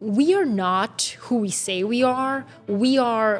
we are not who we say we are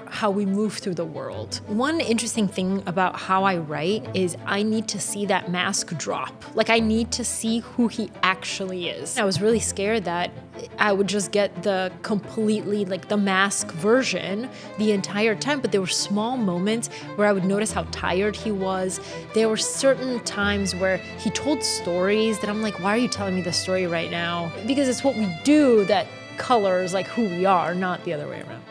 how we move through the world. One interesting thing about how I write is I need to see that mask drop. Like, I need to see who he actually is. I was really scared that I would just get the completely, like, the mask version the entire time, but there were small moments where I would notice how tired he was. There were certain times where he told stories that I'm like, why are you telling me this story right now? Because it's what we do that colors like who we are, not the other way around.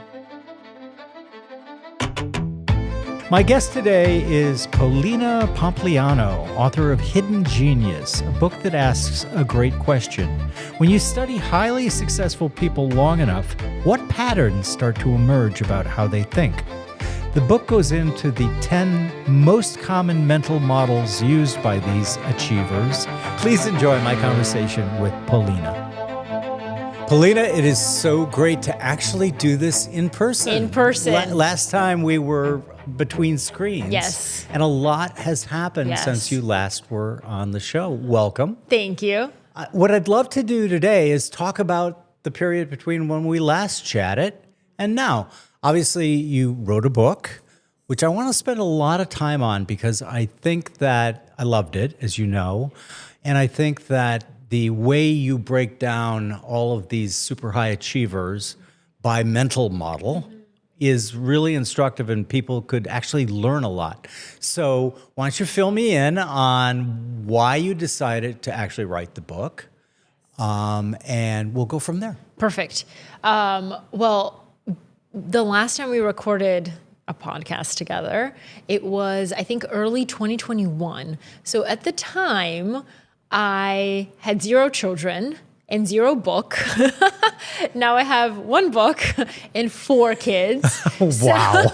My guest today is Polina Pompliano, author of Hidden Genius, a book that asks a great question. When you study highly successful people long enough, what patterns start to emerge about how they think? The book goes into the 10 most common mental models used by these achievers. Please enjoy my conversation with Polina. Polina, it is so great to actually do this in person. In person. Last time we were between screens. Yes. And a lot has happened since you last were on the show. Welcome. Thank you. What I'd love to do today is talk about the period between when we last chatted and now. Obviously, you wrote a book, which I want to spend a lot of time on because I think that I loved it, as you know, and I think that the way you break down all of these super high achievers by mental model is really instructive and people could actually learn a lot. So why don't you fill me in on why you decided to actually write the book, and we'll go from there. Perfect. Well, the last time we recorded a podcast together, it was, I think, early 2021. So at the time, I had 0 children and 0 book. Now I have 1 book and 4 kids. Wow.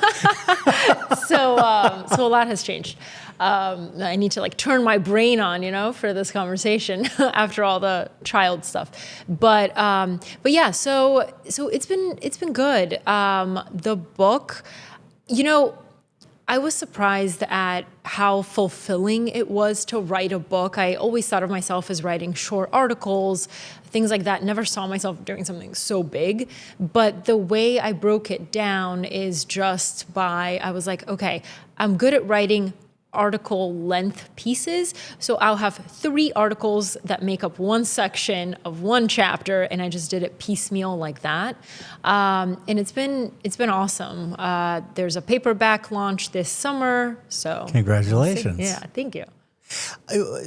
So a lot has changed. I need to turn my brain on, for this conversation after all the child stuff. But yeah, so it's been good. The book, I was surprised at how fulfilling it was to write a book. I always thought of myself as writing short articles, things like that. Never saw myself doing something so big. But the way I broke it down is just I was like, okay, I'm good at writing article length pieces. So I'll have 3 articles that make up 1 section of 1 chapter, and I just did it piecemeal like that. And it's been awesome. There's a paperback launch this summer. So congratulations. Yeah, thank you.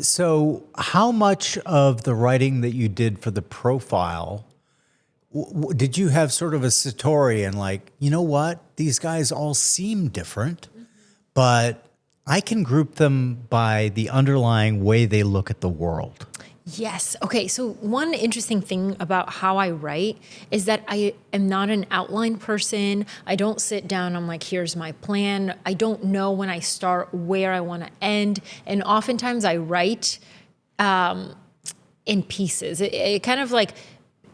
So how much of the writing that you did for the profile did you have sort of a satori and you know what? These guys all seem different, but I can group them by the underlying way they look at the world. Yes. Okay. So one interesting thing about how I write is that I am not an outline person. I don't sit down. I'm like, here's my plan. I don't know when I start where I want to end. And oftentimes I write in pieces. It kind of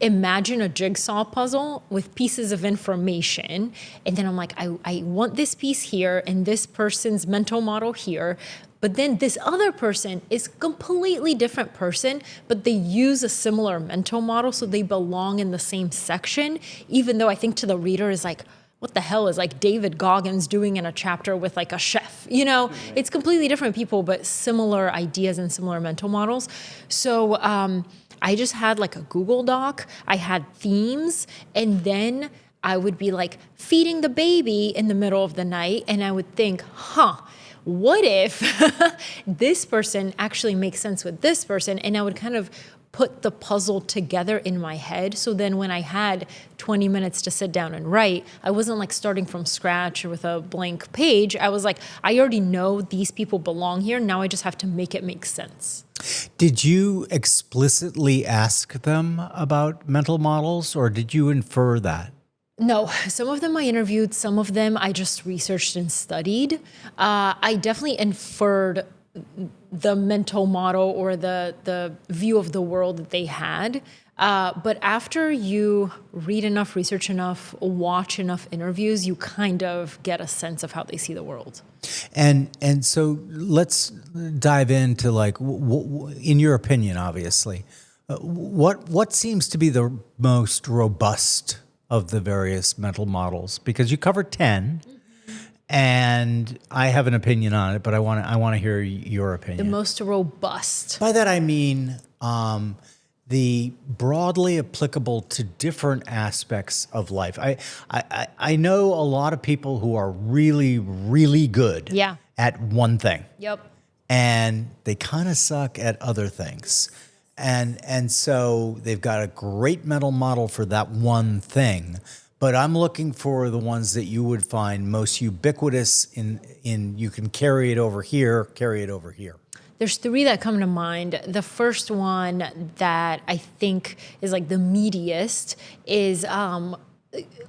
imagine a jigsaw puzzle with pieces of information. And then I'm like, I want this piece here and this person's mental model here. But then this other person is a completely different person, but they use a similar mental model, so they belong in the same section, even though I think to the reader is like, what the hell is David Goggins doing in a chapter with a chef? It's completely different people, but similar ideas and similar mental models. So I just had a Google Doc. I had themes, and then I would be feeding the baby in the middle of the night, and I would think, what if this person actually makes sense with this person? And I would kind of put the puzzle together in my head. So then when I had 20 minutes to sit down and write, I wasn't starting from scratch or with a blank page. I was I already know these people belong here. Now I just have to make it make sense. Did you explicitly ask them about mental models, or did you infer that? No, some of them I interviewed, some of them I just researched and studied. I definitely inferred the mental model or the view of the world that they had. But after you read enough, research enough, watch enough interviews, you kind of get a sense of how they see the world. And so let's dive into in your opinion, obviously, What seems to be the most robust of the various mental models? Because you covered 10, and I have an opinion on it, but I want to hear your The opinion. most robust. By that I mean the broadly applicable to different aspects of life. I know a lot of people who are really, really good Yeah. at one thing, Yep. and they kind of suck at other things. And so they've got a great mental model for that one thing. But I'm looking for the ones that you would find most ubiquitous in you can carry it over here, carry it over here. There's three that come to mind. The first one that I think is like the meatiest is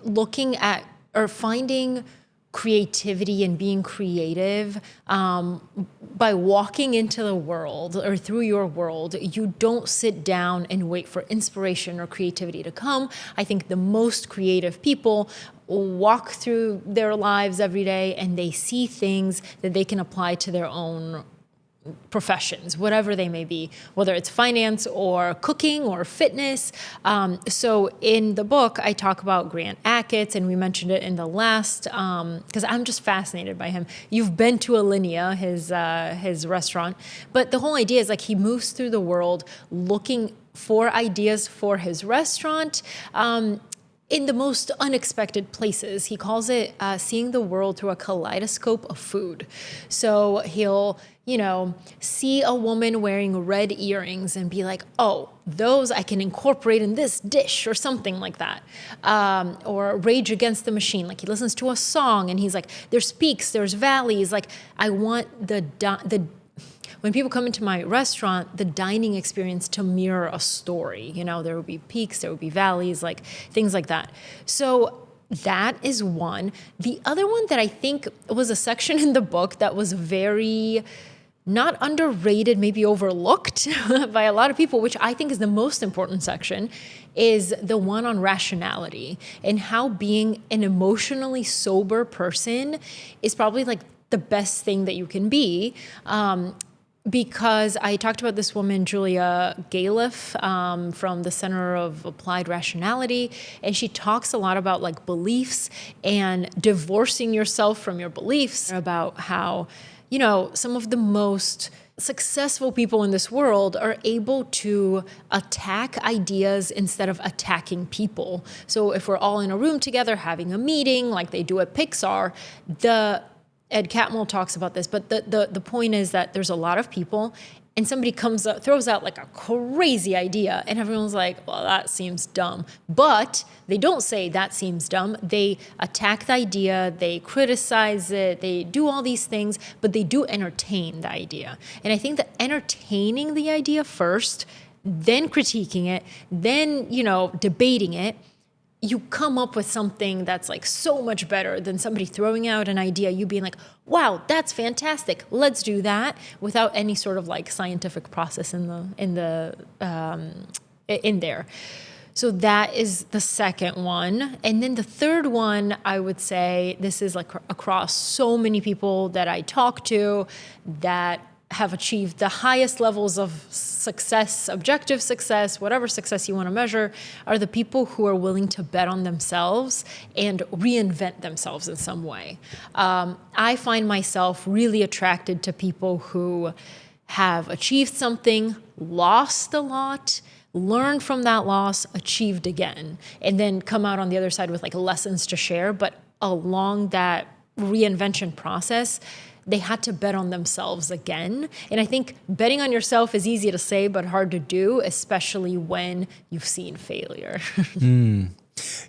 looking at or finding creativity and being creative by walking into the world or through your world. You don't sit down and wait for inspiration or creativity to come. I think the most creative people walk through their lives every day and they see things that they can apply to their own professions, whatever they may be, whether it's finance or cooking or fitness. So in the book, I talk about Grant Achatz, and we mentioned it in the last, because I'm just fascinated by him. You've been to Alinea, his restaurant, but the whole idea is like he moves through the world looking for ideas for his restaurant. In the most unexpected places. He calls it seeing the world through a kaleidoscope of food. So he'll, see a woman wearing red earrings and be like, oh, those I can incorporate in this dish or something like that. Or Rage Against the Machine. Like he listens to a song and he's like, there's peaks, there's valleys. Like I want when people come into my restaurant, the dining experience to mirror a story. There will be peaks, there will be valleys, like things like that. So that is one. The other one that I think was a section in the book that was very not underrated, maybe overlooked by a lot of people, which I think is the most important section, is the one on rationality and how being an emotionally sober person is probably like the best thing that you can be. Because I talked about this woman, Julia Galef, from the Center of Applied Rationality, and she talks a lot about like beliefs and divorcing yourself from your beliefs, about how, some of the most successful people in this world are able to attack ideas instead of attacking people. So if we're all in a room together having a meeting like they do at Pixar, Ed Catmull talks about this, but the point is that there's a lot of people and somebody comes up, throws out like a crazy idea and everyone's like, well, that seems dumb. But they don't say that seems dumb. They attack the idea, they criticize it, they do all these things, but they do entertain the idea. And I think that entertaining the idea first, then critiquing it, then, debating it, you come up with something that's like so much better than somebody throwing out an idea, you being like, wow, that's fantastic, let's do that, without any sort of like scientific process in there. So that is the second one. And then the third one, I would say, this is like across so many people that I talk to that have achieved the highest levels of success, objective success, whatever success you want to measure, are the people who are willing to bet on themselves and reinvent themselves in some way. I find myself really attracted to people who have achieved something, lost a lot, learned from that loss, achieved again, and then come out on the other side with like lessons to share. But along that reinvention process, they had to bet on themselves again. And I think betting on yourself is easy to say, but hard to do, especially when you've seen failure.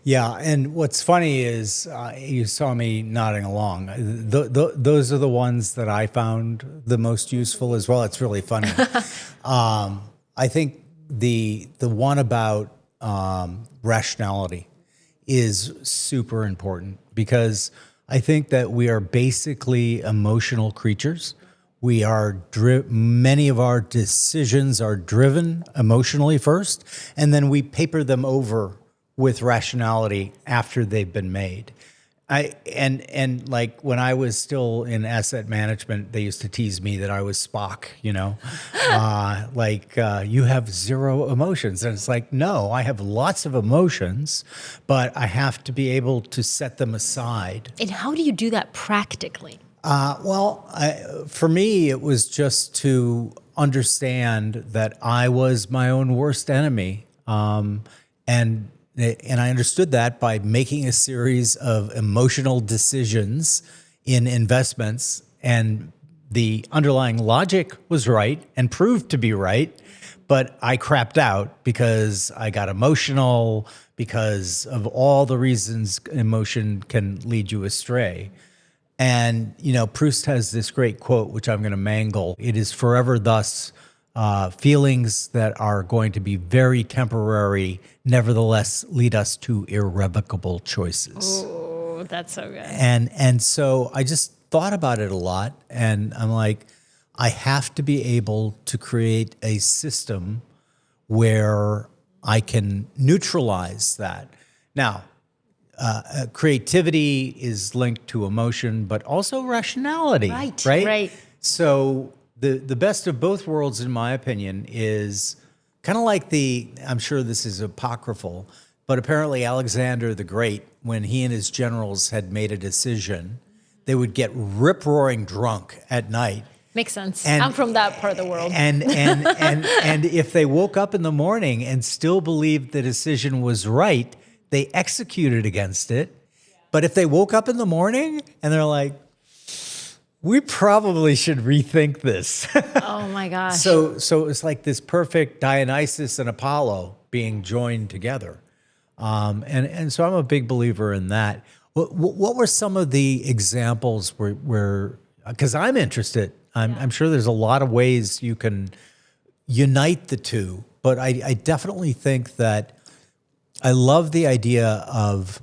Yeah, and what's funny is you saw me nodding along. Those are the ones that I found the most useful as well. It's really funny. I think the one about rationality is super important because I think that we are basically emotional creatures. We are many of our decisions are driven emotionally first, and then we paper them over with rationality after they've been made. And like when I was still in asset management, they used to tease me that I was Spock, you have zero emotions. And it's like, no, I have lots of emotions, but I have to be able to set them aside. And how do you do that practically? For me, it was just to understand that I was my own worst enemy. And I understood that by making a series of emotional decisions in investments, and the underlying logic was right and proved to be right, but I crapped out because I got emotional, because of all the reasons emotion can lead you astray. And, Proust has this great quote, which I'm going to mangle. It is forever thus. Feelings that are going to be very temporary, nevertheless, lead us to irrevocable choices. Oh, that's so good. And so I just thought about it a lot, and I'm like, I have to be able to create a system where I can neutralize that. Now, creativity is linked to emotion, but also rationality. Right. So the best of both worlds, in my opinion, is kind of like I'm sure this is apocryphal, but apparently Alexander the Great, when he and his generals had made a decision, they would get rip-roaring drunk at night. Makes sense. I'm from that part of the world. And if they woke up in the morning and still believed the decision was right, they executed against it. But if they woke up in the morning and they're like, we probably should rethink this. Oh my gosh. So it's like this perfect Dionysus and Apollo being joined together. And so I'm a big believer in that. What were some of the examples where because I'm interested, I'm sure there's a lot of ways you can unite the two, but I definitely think that I love the idea of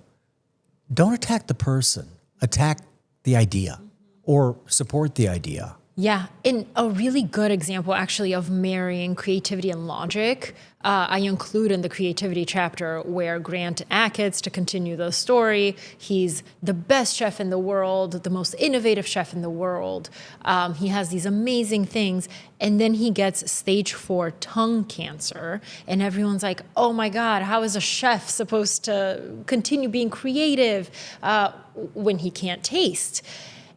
don't attack the person, attack the idea or support the idea. Yeah, and a really good example actually of marrying creativity and logic, I include in the creativity chapter where Grant Achatz, to continue the story, he's the best chef in the world, the most innovative chef in the world. He has these amazing things, and then he gets stage 4 tongue cancer, and everyone's like, oh my God, how is a chef supposed to continue being creative when he can't taste?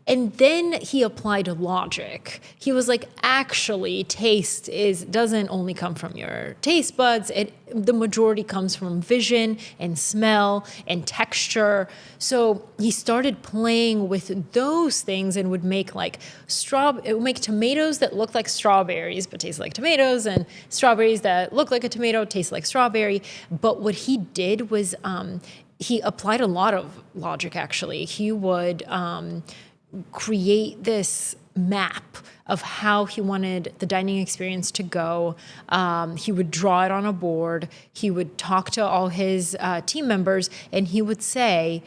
And then he applied logic. He was like, actually, taste doesn't only come from your taste buds. The majority comes from vision and smell and texture. So he started playing with those things and would make it would make tomatoes that look like strawberries but taste like tomatoes, and strawberries that look like a tomato taste like strawberry. But what he did was he applied a lot of logic, actually. He would create this map of how he wanted the dining experience to go. He would draw it on a board. He would talk to all his team members, and he would say,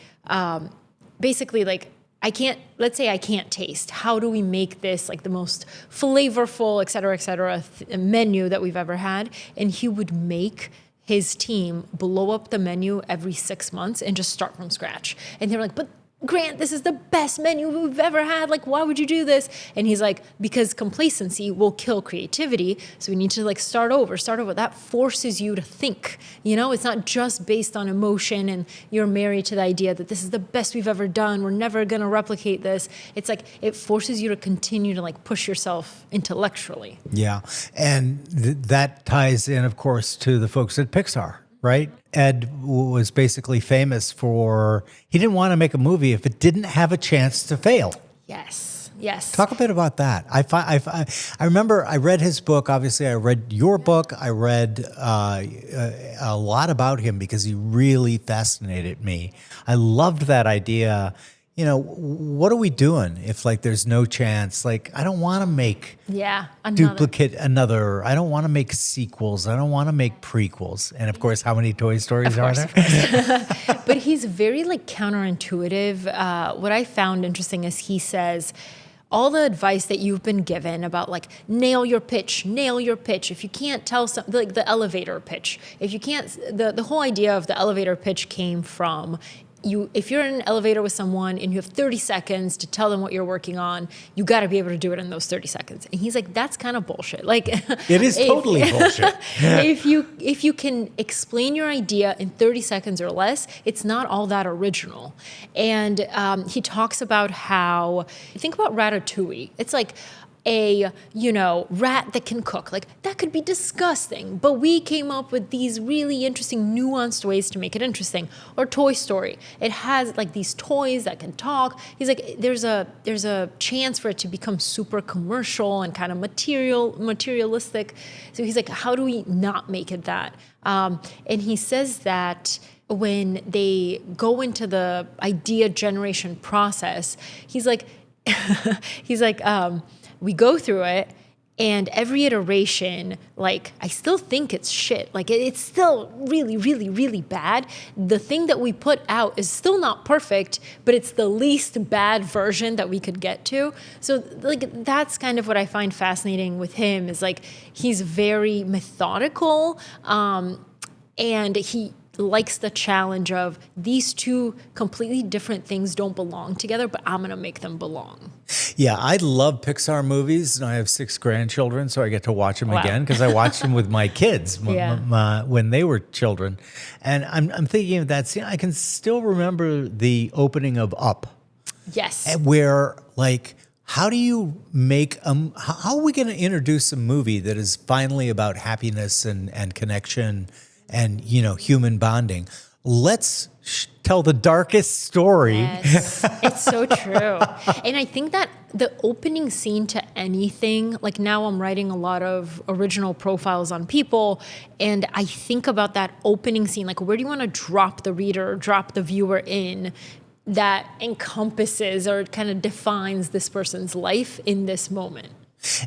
basically, let's say I can't taste. How do we make this the most flavorful, et cetera, menu that we've ever had? And he would make his team blow up the menu every 6 months and just start from scratch. And they were like, but Grant, this is the best menu we've ever had. Why would you do this? And he's like, because complacency will kill creativity. So we need to start over. That forces you to think. It's not just based on emotion and you're married to the idea that this is the best we've ever done. We're never going to replicate this. It's it forces you to continue to push yourself intellectually. Yeah. And that ties in, of course, to the folks at Pixar. Right? Ed was basically famous for, he didn't want to make a movie if it didn't have a chance to fail. Yes. Talk a bit about that. I remember I read his book. Obviously, I read your book. I read a lot about him because he really fascinated me. I loved that idea. What are we doing if there's no chance? I don't want to make duplicate another. I don't want to make sequels. I don't want to make prequels. And of course, how many Toy Stories are there? But he's very counterintuitive. What I found interesting is he says, all the advice that you've been given about nail your pitch. If you can't tell the elevator pitch, if you can't, the whole idea of the elevator pitch came from if you're in an elevator with someone and you have 30 seconds to tell them what you're working on, you got to be able to do it in those 30 seconds. And he's like, that's kind of bullshit. Like, it is totally bullshit. if you can explain your idea in 30 seconds or less, it's not all that original. And he talks about how, think about Ratatouille. It's like a, rat that can cook. Like, that could be disgusting, but we came up with these really interesting, nuanced ways to make it interesting. Or Toy Story. It has like these toys that can talk. He's like, there's a chance for it to become super commercial and kind of materialistic. So he's like, how do we not make it that? And he says that when they go into the idea generation process, he's like, we go through it, and every iteration, like, I still think it's shit. Like, it's still really, really, really bad. The thing that we put out is still not perfect, but it's the least bad version that we could get to. So, like, that's kind of what I find fascinating with him, is like, he's very methodical, and he likes the challenge of these two completely different things don't belong together, but I'm going to make them belong. Yeah, I love Pixar movies, and I have 6 grandchildren, so I get to watch them again because I watched them with my kids when they were children. And I'm thinking of that scene. I can still remember the opening of Up. Yes. Where, like, how do you make how are we going to introduce a movie that is finally about happiness and connection and, human bonding? Let's tell the darkest story. Yes, it's so true. And I think that the opening scene to anything, like, now I'm writing a lot of original profiles on people, and I think about that opening scene, like, where do you want to drop the reader, or drop the viewer in that encompasses or kind of defines this person's life in this moment?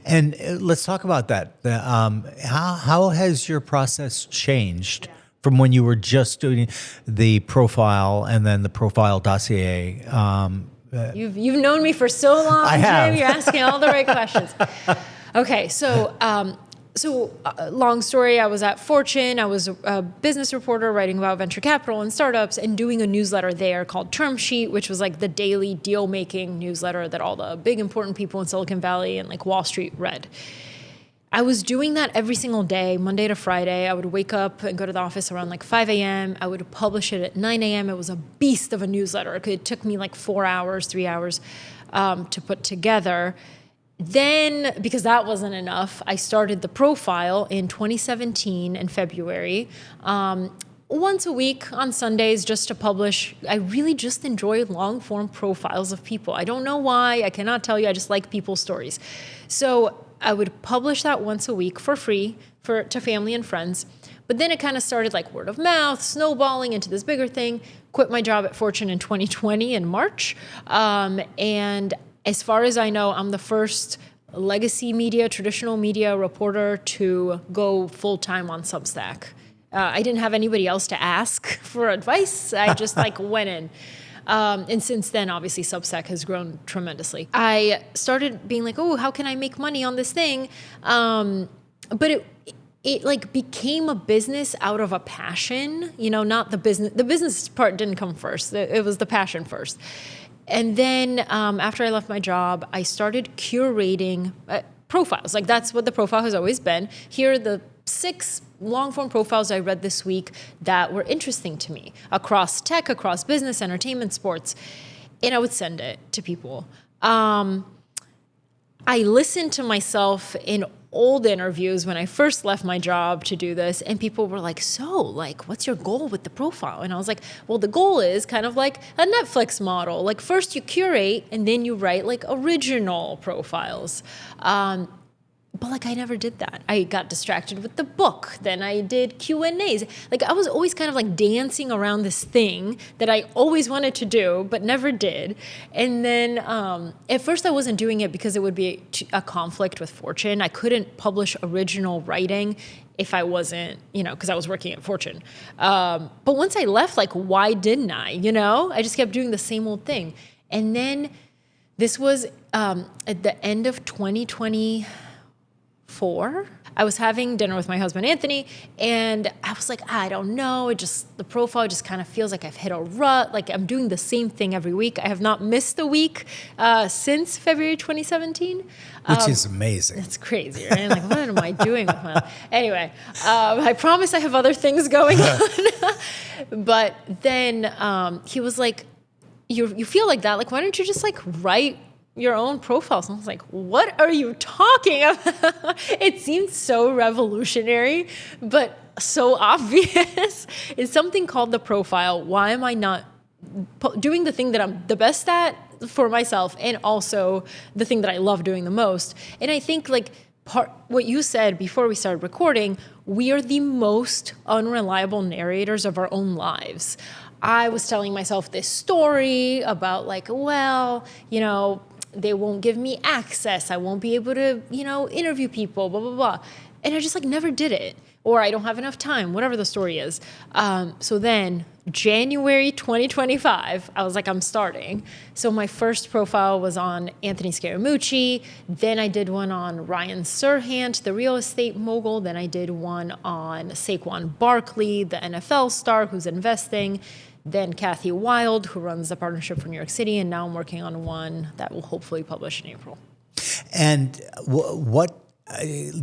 And let's talk about that. How has your process changed from when you were just doing the profile and then the profile dossier? You've known me for so long, I have. Jim. You're asking all the right questions. Okay, so long story, I was at Fortune. I was a business reporter writing about venture capital and startups and doing a newsletter there called Term Sheet, which was like the daily deal-making newsletter that all the big important people in Silicon Valley and like Wall Street read. I was doing that every single day, Monday to Friday. I would wake up and go to the office around like 5 a.m. I would publish it at 9 a.m. It was a beast of a newsletter. It took me like 4 hours, 3 hours to put together. Then, because that wasn't enough, I started the profile in 2017 in February. Once a week on Sundays just to publish. I really just enjoy long form profiles of people. I don't know why. I cannot tell you. I just like people's stories. So I would publish that once a week for free to family and friends. But then it kind of started like word of mouth, snowballing into this bigger thing. Quit my job at Fortune in 2020 in March. And as far as I know, I'm the first legacy media, traditional media reporter to go full-time on Substack. I didn't have anybody else to ask for advice. I just went in. And since then, obviously, Substack has grown tremendously. I started being like, oh, how can I make money on this thing? But it became a business out of a passion, not the business. The business part didn't come first. It was the passion first. And then after I left my job, I started curating profiles. Like, that's what the profile has always been. Here are the 6 long-form profiles I read this week that were interesting to me across tech, across business, entertainment, sports. And I would send it to people. I listened to myself in old interviews when I first left my job to do this, and people were like, so, what's your goal with the profile? And I was like, well, the goal is kind of like a Netflix model. Like, first you curate, and then you write, original profiles. But I never did that. I got distracted with the book. Then I did Q&As. I was always kind of dancing around this thing that I always wanted to do, but never did. And then at first I wasn't doing it because it would be a conflict with Fortune. I couldn't publish original writing if I wasn't, because I was working at Fortune. But once I left, why didn't I? I just kept doing the same old thing. And then this was at the end of 2024. I was having dinner with my husband, Anthony, and I was like, I don't know. The profile just kind of feels like I've hit a rut. Like I'm doing the same thing every week. I have not missed a week since February 2017. Which is amazing. It's crazy, right? Like, what am I doing with my life? Anyway, I promise I have other things going on. But then he was like, you feel like that? Like, why don't you just like write your own profiles? And I was like, what are you talking about? It seemed so revolutionary, but so obvious. It's something called the profile. Why am I not doing the thing that I'm the best at for myself, and also the thing that I love doing the most? And I think like what you said before we started recording, we are the most unreliable narrators of our own lives. I was telling myself this story about like, well, you know, they won't give me access. I won't be able to, you know, interview people, blah, blah, blah. And I just like never did it. Or I don't have enough time, whatever the story is. So then January 2025, I was like, I'm starting. So my first profile was on Anthony Scaramucci. Then I did one on Ryan Serhant, the real estate mogul. Then I did one on Saquon Barkley, the NFL star who's investing. Then Kathy Wild, who runs the partnership for New York City. And now I'm working on one that will hopefully publish in April. And what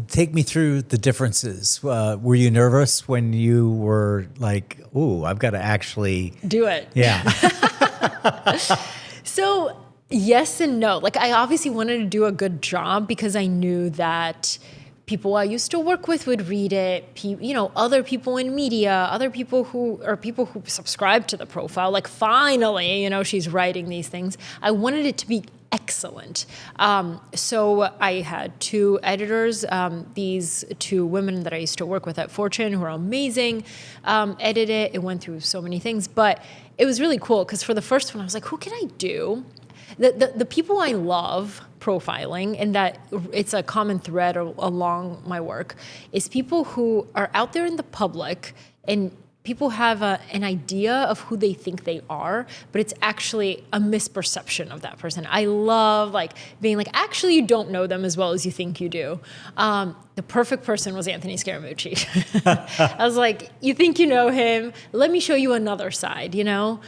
take me through the differences. Were you nervous when you were like, ooh, I've got to actually do it? Yeah. So yes and no. Like I obviously wanted to do a good job because I knew that people I used to work with would read it, you know, other people in media, other people who subscribe to the profile. Like finally, you know, she's writing these things. I wanted it to be excellent. So I had two editors, these two women that I used to work with at Fortune who are amazing, edit it. It went through so many things, but it was really cool because for the first one, I was like, who can I do? The people I love profiling, and that it's a common thread along my work, is people who are out there in the public and people have an idea of who they think they are, but it's actually a misperception of that person. I love like being like, actually, you don't know them as well as you think you do. The perfect person was Anthony Scaramucci. I was like, you think you know him? Let me show you another side, you know?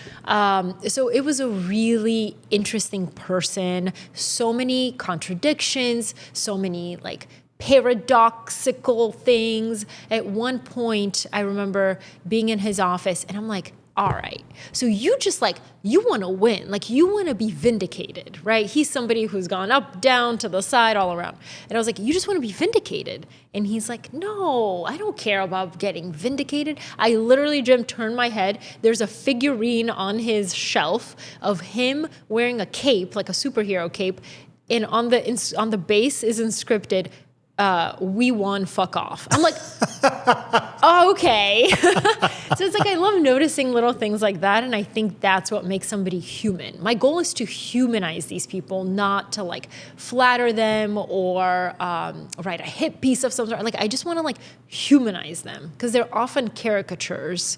So it was a really interesting person. So many contradictions, so many like paradoxical things. At one point, I remember being in his office and I'm like, all right, so you just like, you want to win, like you want to be vindicated, right? He's somebody who's gone up, down, to the side, all around. And I was like, you just want to be vindicated. And he's like, no, I don't care about getting vindicated. I literally, Jim, turned my head. There's a figurine on his shelf of him wearing a cape, like a superhero cape. And on the base is inscripted, we won, fuck off. I'm like, oh, okay. So it's like, I love noticing little things like that. And I think that's what makes somebody human. My goal is to humanize these people, not to like flatter them or write a hit piece of some sort. Like, I just want to like humanize them because they're often caricatures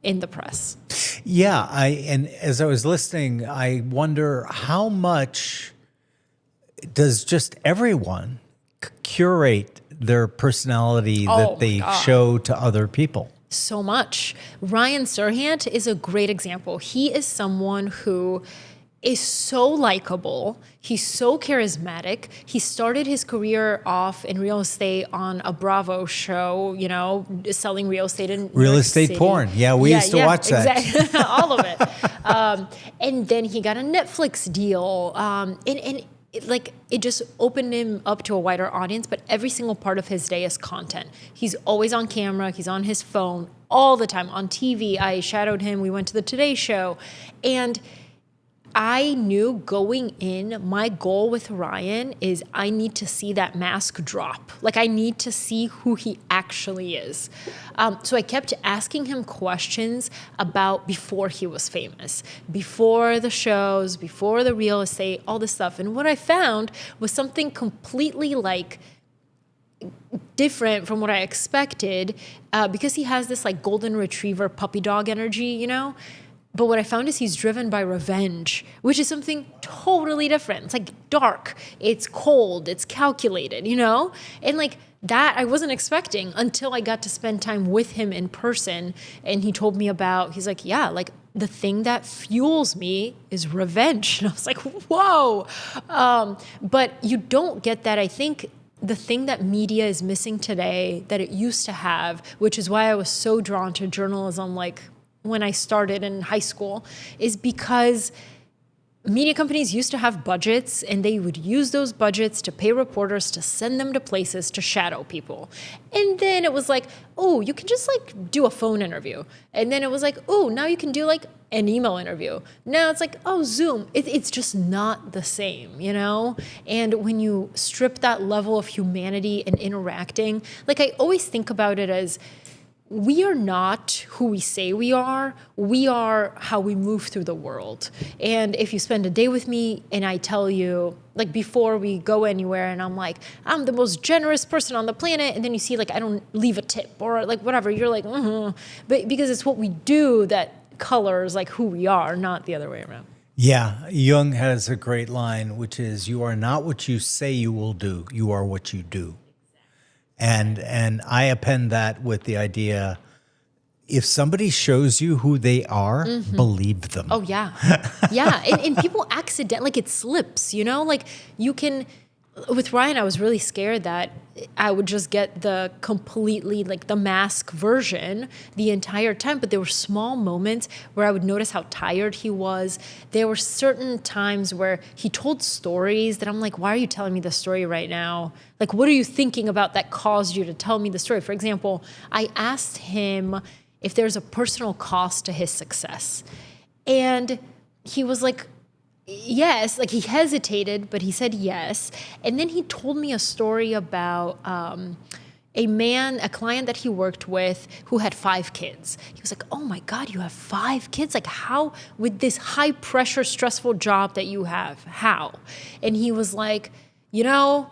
in the press. Yeah. And as I was listening, I wonder how much does just everyone curate their personality that they show to other people? So much. Ryan Serhant is a great example. He is someone who is so likable. He's so charismatic. He started his career off in real estate on a Bravo show, you know, selling real estate in real estate City. Porn. Yeah, we used to watch that. Exactly. All of it. And then he got a Netflix deal. It just opened him up to a wider audience, but every single part of his day is content. He's always on camera. He's on his phone all the time, on TV. I shadowed him. We went to the Today Show. And I knew going in, my goal with Ryan is I need to see that mask drop. Like I need to see who he actually is. So I kept asking him questions about before he was famous, before the shows, before the real estate, all this stuff. And what I found was something completely like different from what I expected, because he has this like golden retriever puppy dog energy, you know? But what I found is he's driven by revenge, which is something totally different. It's like dark, it's cold, it's calculated, you know? And like that I wasn't expecting until I got to spend time with him in person. And he told me about, he's like, yeah, like the thing that fuels me is revenge. And I was like, whoa. But you don't get that. I think the thing that media is missing today that it used to have, which is why I was so drawn to journalism, like when I started in high school, is because media companies used to have budgets and they would use those budgets to pay reporters to send them to places to shadow people. And then it was like, oh, you can just like do a phone interview. And then it was like, oh, now you can do like an email interview. Now it's like, oh, Zoom. It's just not the same, you know? And when you strip that level of humanity and interacting, like I always think about it as, we are not who we say we are how we move through the world. And if you spend a day with me and I tell you, like before we go anywhere and I'm like, I'm the most generous person on the planet, and then you see like I don't leave a tip or like whatever, you're like, but because it's what we do that colors like who we are, not the other way around. Yeah, Jung has a great line, which is, you are not what you say you will do, you are what you do. And I append that with the idea, if somebody shows you who they are, believe them. Oh, yeah. Yeah. And people accidentally, like it slips, you know? Like you can, with Ryan, I was really scared that I would just get the completely, like the mask version the entire time. But there were small moments where I would notice how tired he was. There were certain times where he told stories that I'm like, why are you telling me this story right now? Like, what are you thinking about that caused you to tell me the story? For example, I asked him if there's a personal cost to his success. And he was like, yes, like he hesitated, but he said yes. And then he told me a story about a client that he worked with who had 5 kids. He was like, oh my God, you have 5 kids? Like how, with this high pressure, stressful job that you have, how? And he was like, you know,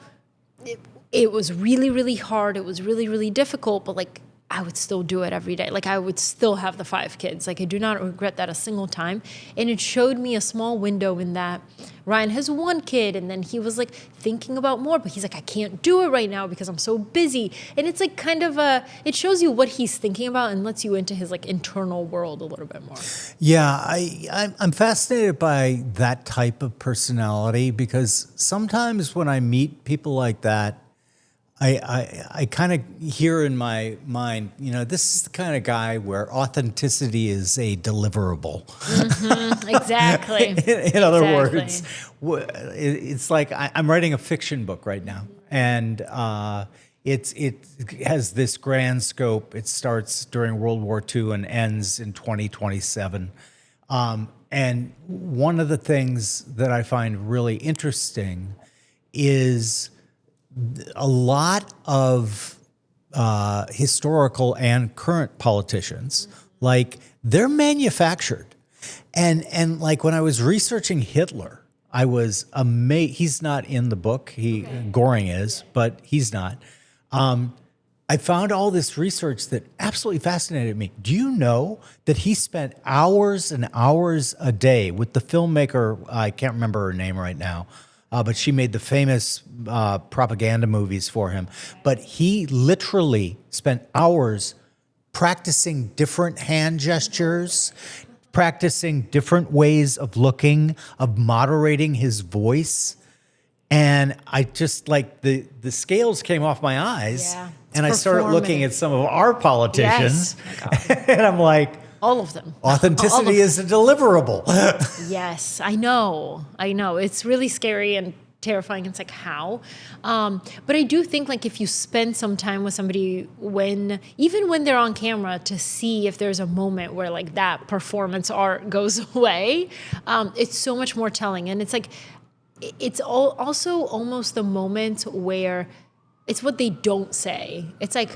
it was really, really hard. It was really, really difficult, but like, I would still do it every day. Like I would still have the 5 kids. Like I do not regret that a single time. And it showed me a small window in that Ryan has 1 kid and then he was like thinking about more, but he's like, I can't do it right now because I'm so busy. And it's like kind of it shows you what he's thinking about and lets you into his like internal world a little bit more. Yeah, I'm fascinated by that type of personality because sometimes when I meet people like that, I kind of hear in my mind, you know, this is the kind of guy where authenticity is a deliverable. Exactly. In other words, it's like I'm writing a fiction book right now, and it has this grand scope. It starts during World War II and ends in 2027. And one of the things that I find really interesting is a lot of historical and current politicians, like they're manufactured. And like when I was researching Hitler, I was amazed. He's not in the book. Goring is, but he's not. I found all this research that absolutely fascinated me. Do you know that he spent hours and hours a day with the filmmaker? I can't remember her name right now. But she made the famous propaganda movies for him. But he literally spent hours practicing different hand gestures, practicing different ways of looking, of moderating his voice. And I just like the scales came off my eyes. Yeah, and I started looking at some of our politicians. Yes. And I'm like, all of them. Authenticity is a deliverable. Yes, I know. It's really scary and terrifying. It's like, how? But I do think like if you spend some time with somebody even when they're on camera, to see if there's a moment where like that performance art goes away, it's so much more telling. And it's like, it's also almost the moment where it's what they don't say. It's like,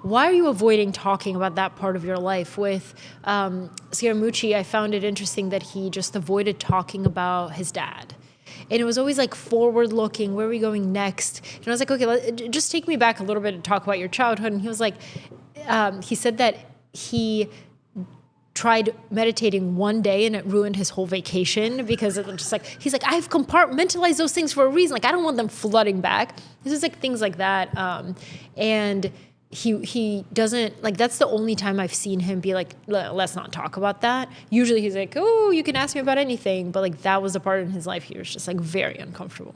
why are you avoiding talking about that part of your life? With Scaramucci, I found it interesting that he just avoided talking about his dad. And it was always like forward looking, where are we going next? And I was like, okay, just take me back a little bit and talk about your childhood. And he was like, he said that he tried meditating one day and it ruined his whole vacation because it was just like, he's like, I've compartmentalized those things for a reason. Like, I don't want them flooding back. This is like things like that. And he doesn't, like, that's the only time I've seen him be like, let's not talk about that. Usually he's like, oh, you can ask me about anything. But like, that was a part in his life he was just like very uncomfortable.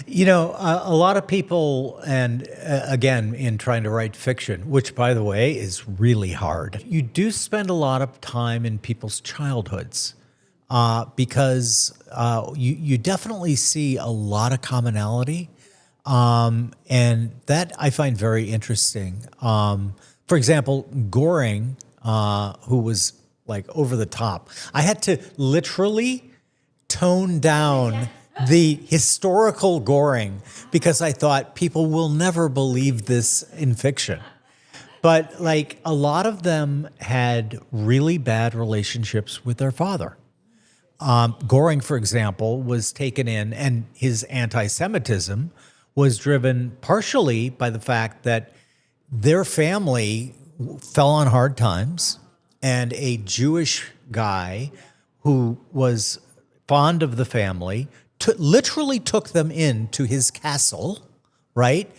You know, a lot of people, and again, in trying to write fiction, which by the way is really hard, you do spend a lot of time in people's childhoods because you definitely see a lot of commonality. And that I find very interesting. For example, Goring, who was like over the top, I had to literally tone down the historical Goring because I thought people will never believe this in fiction. But like a lot of them had really bad relationships with their father. Goring, for example, was taken in, and his anti-Semitism was driven partially by the fact that their family fell on hard times, and a Jewish guy who was fond of the family literally took them into his castle, right?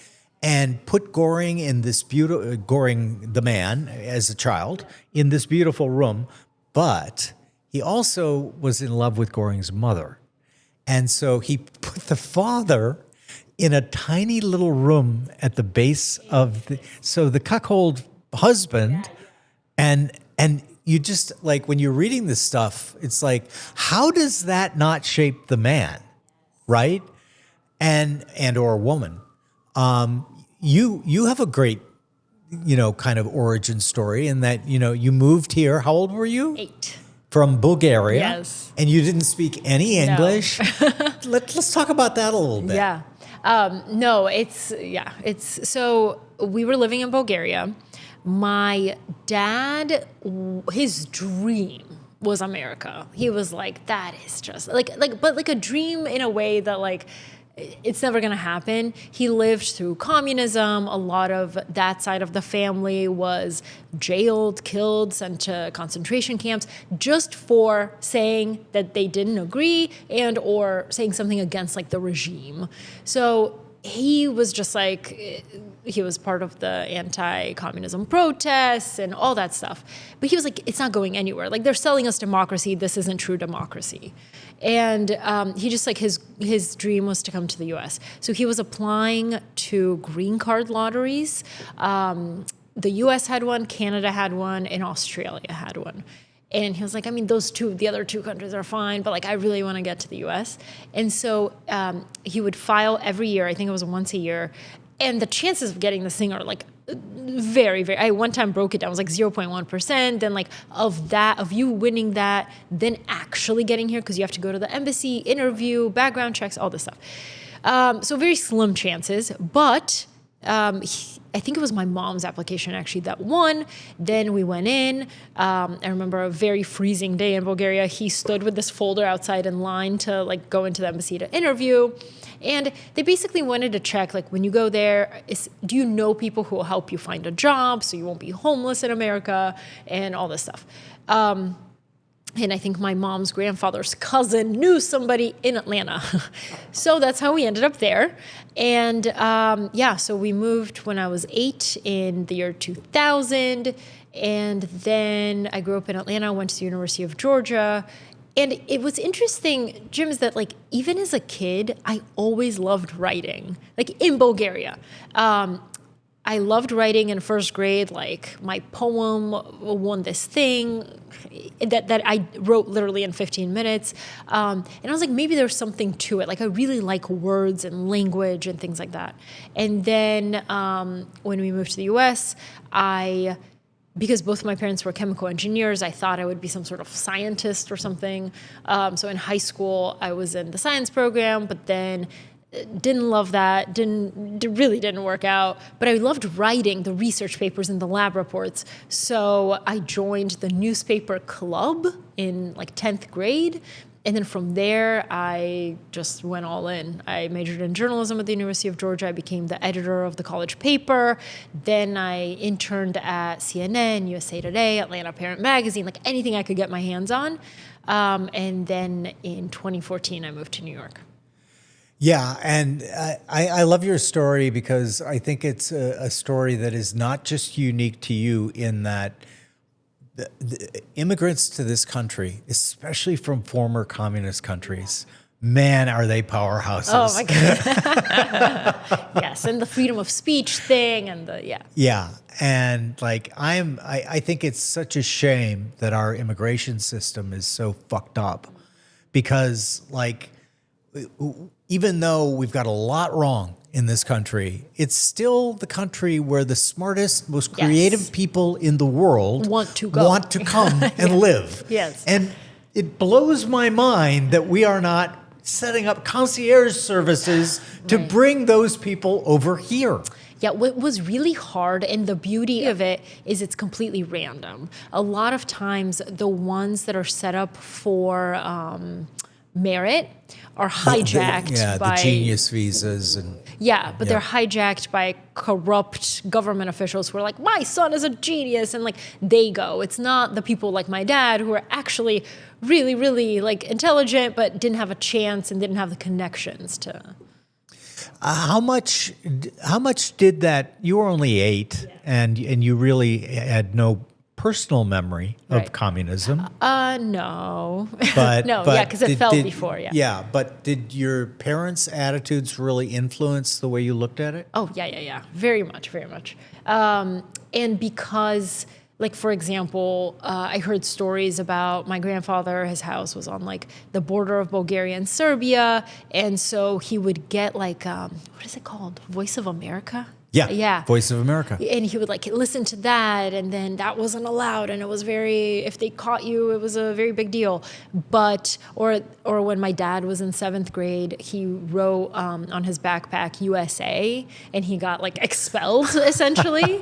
And put Goring in this beautiful, Goring the man as a child, in this beautiful room. But he also was in love with Goring's mother. And so he put the father in a tiny little room at the base of the cuckold husband. And you just, like, when you're reading this stuff, it's like, how does that not shape the man? Right? And or woman. You have a great, kind of origin story in that, you moved here. How old were you? 8. From Bulgaria. Yes. And you didn't speak any English. No. Let's talk about that a little bit. Yeah. No, it's so we were living in Bulgaria. My dad, his dream was America. He was like, that is just but like a dream in a way that like, it's never going to happen. He lived through communism. A lot of that side of the family was jailed, killed, sent to concentration camps just for saying that they didn't agree and or saying something against like the regime. So he was just like, he was part of the anti-communism protests and all that stuff. But he was like, it's not going anywhere. Like, they're selling us democracy. This isn't true democracy. And he just like, his dream was to come to the US. So he was applying to green card lotteries. The US had one, Canada had one, and Australia had one. And he was like, I mean, the other two countries are fine, but like, I really want to get to the US. And so he would file every year. I think it was once a year. And the chances of getting this thing are like very, very, I one time broke it down. It was like 0.1%. Then like of you winning that, then actually getting here, because you have to go to the embassy, interview, background checks, all this stuff. So very slim chances, but I think it was my mom's application actually that won. Then we went in. I remember a very freezing day in Bulgaria. He stood with this folder outside in line to like go into the embassy to interview. And they basically wanted to check, like, when you go there, do you know people who will help you find a job so you won't be homeless in America and all this stuff. And I think my mom's grandfather's cousin knew somebody in Atlanta. So that's how we ended up there. And so we moved when I was 8 in the year 2000. And then I grew up in Atlanta, went to the University of Georgia. And it was interesting, Jim, is that like, even as a kid, I always loved writing, like in Bulgaria. I loved writing in first grade. Like, my poem won this thing that I wrote literally in 15 minutes. And I was like, maybe there's something to it. Like, I really like words and language and things like that. And then when we moved to the US, because both of my parents were chemical engineers, I thought I would be some sort of scientist or something. So in high school, I was in the science program, but then didn't love that, really didn't work out. But I loved writing the research papers and the lab reports. So I joined the newspaper club in like 10th grade. And then from there, I just went all in. I majored in journalism at the University of Georgia. I became the editor of the college paper. Then I interned at CNN, USA Today, Atlanta Parent Magazine, like anything I could get my hands on. And then in 2014, I moved to New York. Yeah, and I love your story because I think it's a story that is not just unique to you in that the immigrants to this country, especially from former communist countries, man, are they powerhouses. Oh my God. Yes, and the freedom of speech thing and Yeah, and like I think it's such a shame that our immigration system is so fucked up because like even though we've got a lot wrong in this country, it's still the country where the smartest, most creative people in the world want to come and live. Yes. And it blows my mind that we are not setting up concierge services to bring those people over here. Yeah, what was really hard, and the beauty of it is it's completely random. A lot of times, the ones that are set up for merit are hijacked by the genius visas and they're hijacked by corrupt government officials who are like, my son is a genius, and like they go. It's not the people like my dad who are actually really, really like intelligent but didn't have a chance and didn't have the connections to. How much did that? You were only 8, and you really had no personal memory of communism. No. But because it fell before. Yeah, but did your parents' attitudes really influence the way you looked at it? Oh yeah, very much. And because, like, for example, I heard stories about my grandfather. His house was on like the border of Bulgaria and Serbia, and so he would get like what is it called? Voice of America. Yeah. Voice of America. And he would like listen to that, and then that wasn't allowed, and it was if they caught you, it was a very big deal. But or when my dad was in 7th grade, he wrote on his backpack USA, and he got like expelled essentially.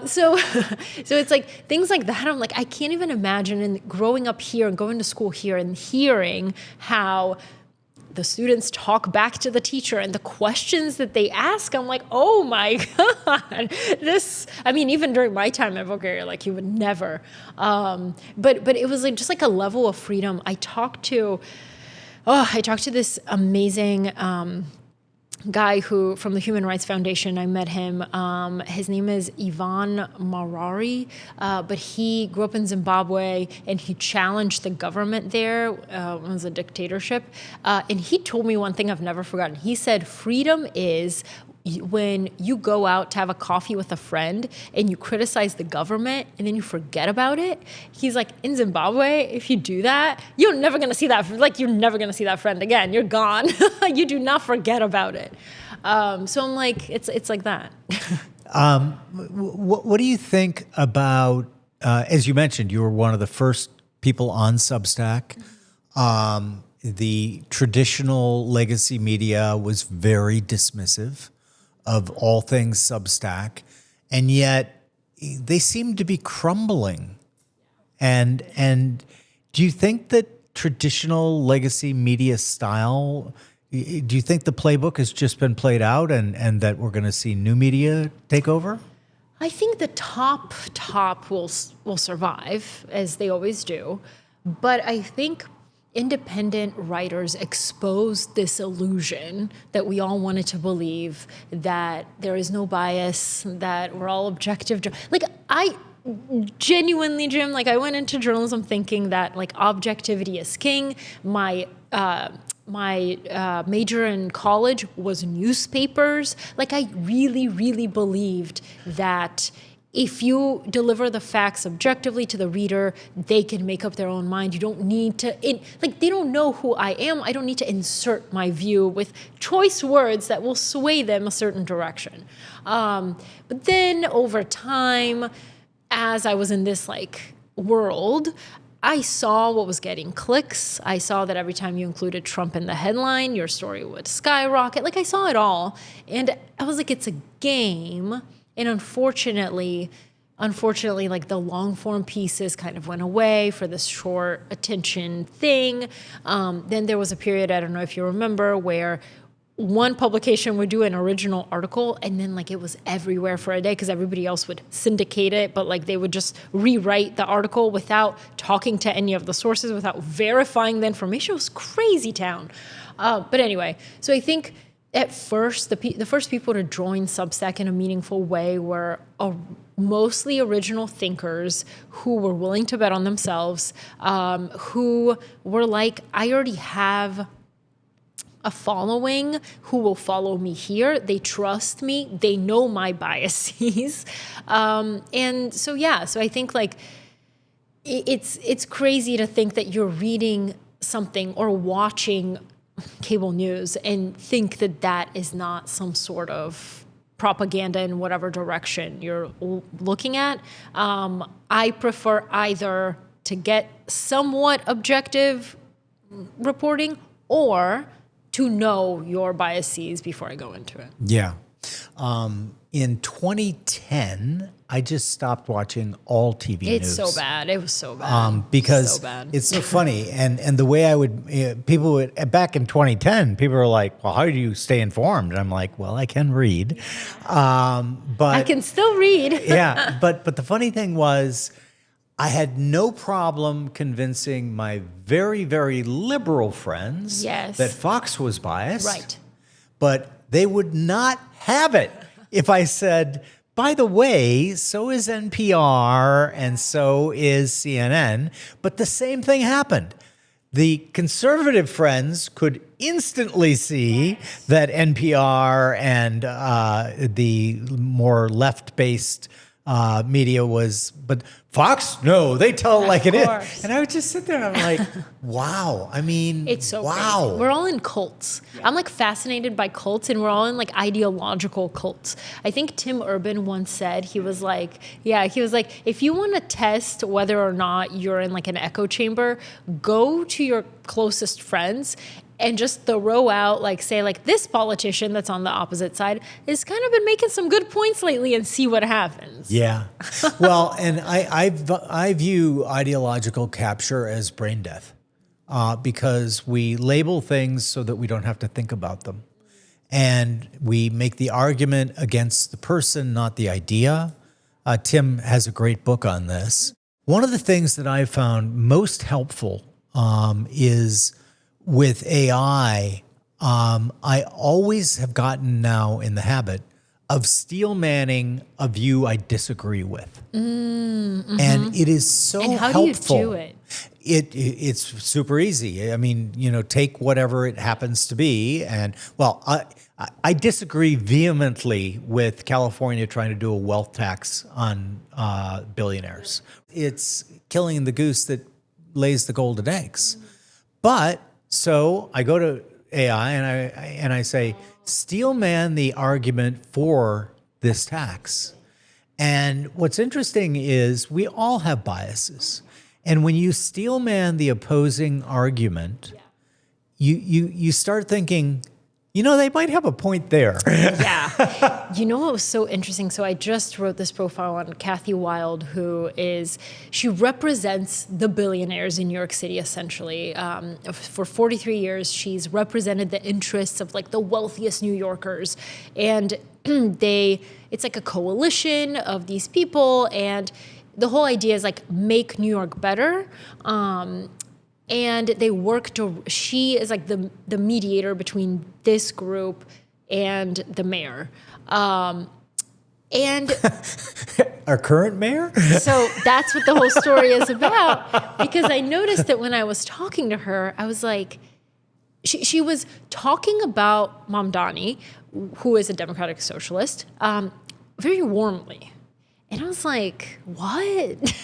So it's like things like that. I'm like, I can't even imagine. And growing up here and going to school here and hearing how the students talk back to the teacher and the questions that they ask, I'm like, oh my God, even during my time in Bulgaria, like you would never. But it was like just like a level of freedom. I talked to this amazing guy from the Human Rights Foundation. I met him. His name is Ivan Marari, but he grew up in Zimbabwe and he challenged the government there. It was a dictatorship. And he told me one thing I've never forgotten. He said, freedom is when you go out to have a coffee with a friend and you criticize the government and then you forget about it. He's like, in Zimbabwe, if you do that, you're never going to see that. Like, you're never going to see that friend again. You're gone. You do not forget about it. So I'm like, it's like that. What do you think about, as you mentioned, you were one of the first people on Substack. The traditional legacy media was very dismissive of all things Substack, and yet they seem to be crumbling. And do you think that traditional legacy media style, do you think the playbook has just been played out and that we're going to see new media take over? I think the top will survive, as they always do. But I think independent writers exposed this illusion that we all wanted to believe, that there is no bias, that we're all objective. Like, I genuinely, Jim, like I went into journalism thinking that like objectivity is king. My major in college was newspapers. Like, I really, really believed that if you deliver the facts objectively to the reader, they can make up their own mind. You don't need to, they don't know who I am. I don't need to insert my view with choice words that will sway them a certain direction. But then over time, as I was in this like world, I saw what was getting clicks. I saw that every time you included Trump in the headline, your story would skyrocket. Like, I saw it all. And I was like, it's a game. And unfortunately, unfortunately, like the long form pieces kind of went away for this short attention thing. Then there was a period, I don't know if you remember, where one publication would do an original article and then like it was everywhere for a day because everybody else would syndicate it, but like they would just rewrite the article without talking to any of the sources, without verifying the information. It was crazy town. But anyway, so I think at first, the first people to join Substack in a meaningful way were mostly original thinkers who were willing to bet on themselves, who were like, I already have a following who will follow me here. They trust me. They know my biases. And so, yeah, so I think like it's crazy to think that you're reading something or watching cable news and think that that is not some sort of propaganda in whatever direction you're looking at. I prefer either to get somewhat objective reporting or to know your biases before I go into it. Yeah. In 2010, I just stopped watching all TV news. It's so bad. It was so bad. Because so bad. It's so funny. And the way I would, people would, back in 2010, people were like, well, how do you stay informed? And I'm like, well, I can read. But I can still read. Yeah. But the funny thing was, I had no problem convincing my very, very liberal friends that Fox was biased. Right. But they would not have it if I said, by the way, so is NPR and so is CNN. But the same thing happened. The conservative friends could instantly see that NPR and the more left-based media was, but Fox, no, they tell it like it is. And I would just sit there and I'm like, wow. I mean, it's so wow. crazy. We're all in cults. Yeah. I'm like fascinated by cults, and we're all in like ideological cults. I think Tim Urban once said, he was like, if you want to test whether or not you're in like an echo chamber, go to your closest friends and just throw out, like, say, like, this politician that's on the opposite side has kind of been making some good points lately, and see what happens. Yeah. Well, and I view ideological capture as brain death because we label things so that we don't have to think about them. And we make the argument against the person, not the idea. Tim has a great book on this. One of the things that I found most helpful is with AI, I always have gotten now in the habit of steel manning a view I disagree with. Mm-hmm. And it is so helpful. And how do you do it? It's super easy. I mean, take whatever it happens to be. And well, I disagree vehemently with California trying to do a wealth tax on billionaires. It's killing the goose that lays the golden eggs. But so I go to AI and I say, steel man the argument for this tax. And what's interesting is we all have biases. And when you steel man the opposing argument, you start thinking, they might have a point there. Yeah. What was so interesting? So I just wrote this profile on Kathy Wild, she represents the billionaires in New York City, essentially. For 43 years, she's represented the interests of like the wealthiest New Yorkers. And it's like a coalition of these people. And the whole idea is like make New York better. And they work she is like the mediator between this group and the mayor. And our current mayor? So that's what the whole story is about. Because I noticed that when I was talking to her, I was like, she was talking about Mamdani, who is a democratic socialist, very warmly. And I was like, what?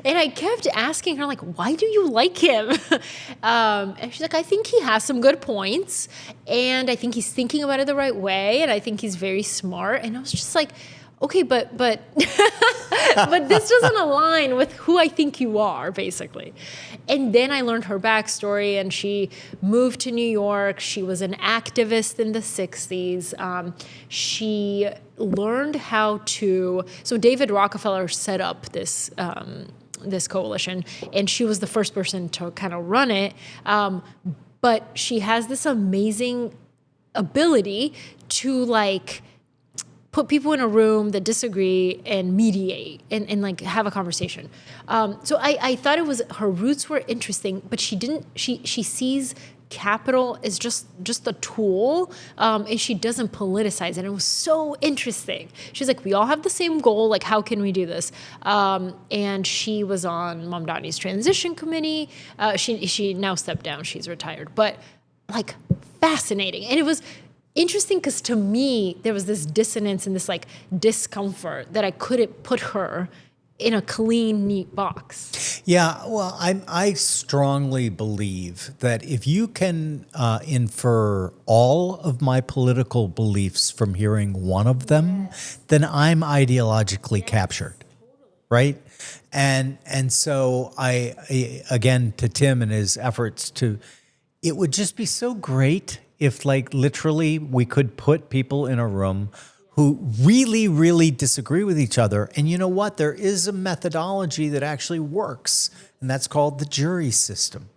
And I kept asking her, like, why do you like him? And she's like, I think he has some good points. And I think he's thinking about it the right way. And I think he's very smart. And I was just like, okay, but but this doesn't align with who I think you are, basically. And then I learned her backstory, and she moved to New York. She was an activist in the 60s. She learned how to, so David Rockefeller set up this coalition, and she was the first person to kind of run it. But she has this amazing ability to like put people in a room that disagree and mediate and like have a conversation. So I thought it was, her roots were interesting, but she sees capital as just a tool, and she doesn't politicize it. And it was so interesting. She's like, we all have the same goal. Like, how can we do this? And she was on Mamdani's transition committee. She now stepped down. She's retired. But like, fascinating. And it was interesting because to me, there was this dissonance and this like discomfort that I couldn't put her in a clean, neat box. Yeah, well, I strongly believe that if you can infer all of my political beliefs from hearing one of them, then I'm ideologically captured, right? And so I again, to Tim and his efforts to, it would just be so great if like literally we could put people in a room who really, really disagree with each other. And you know what? There is a methodology that actually works, and that's called the jury system.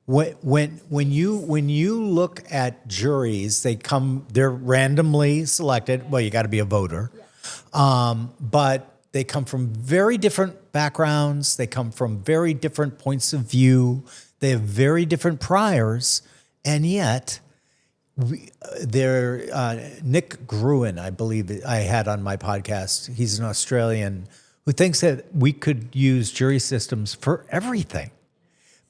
When you look at juries, they're randomly selected. Well, you got to be a voter, but they come from very different backgrounds. They come from very different points of view. They have very different priors, and yet Nick Gruen, I believe I had on my podcast. He's an Australian who thinks that we could use jury systems for everything,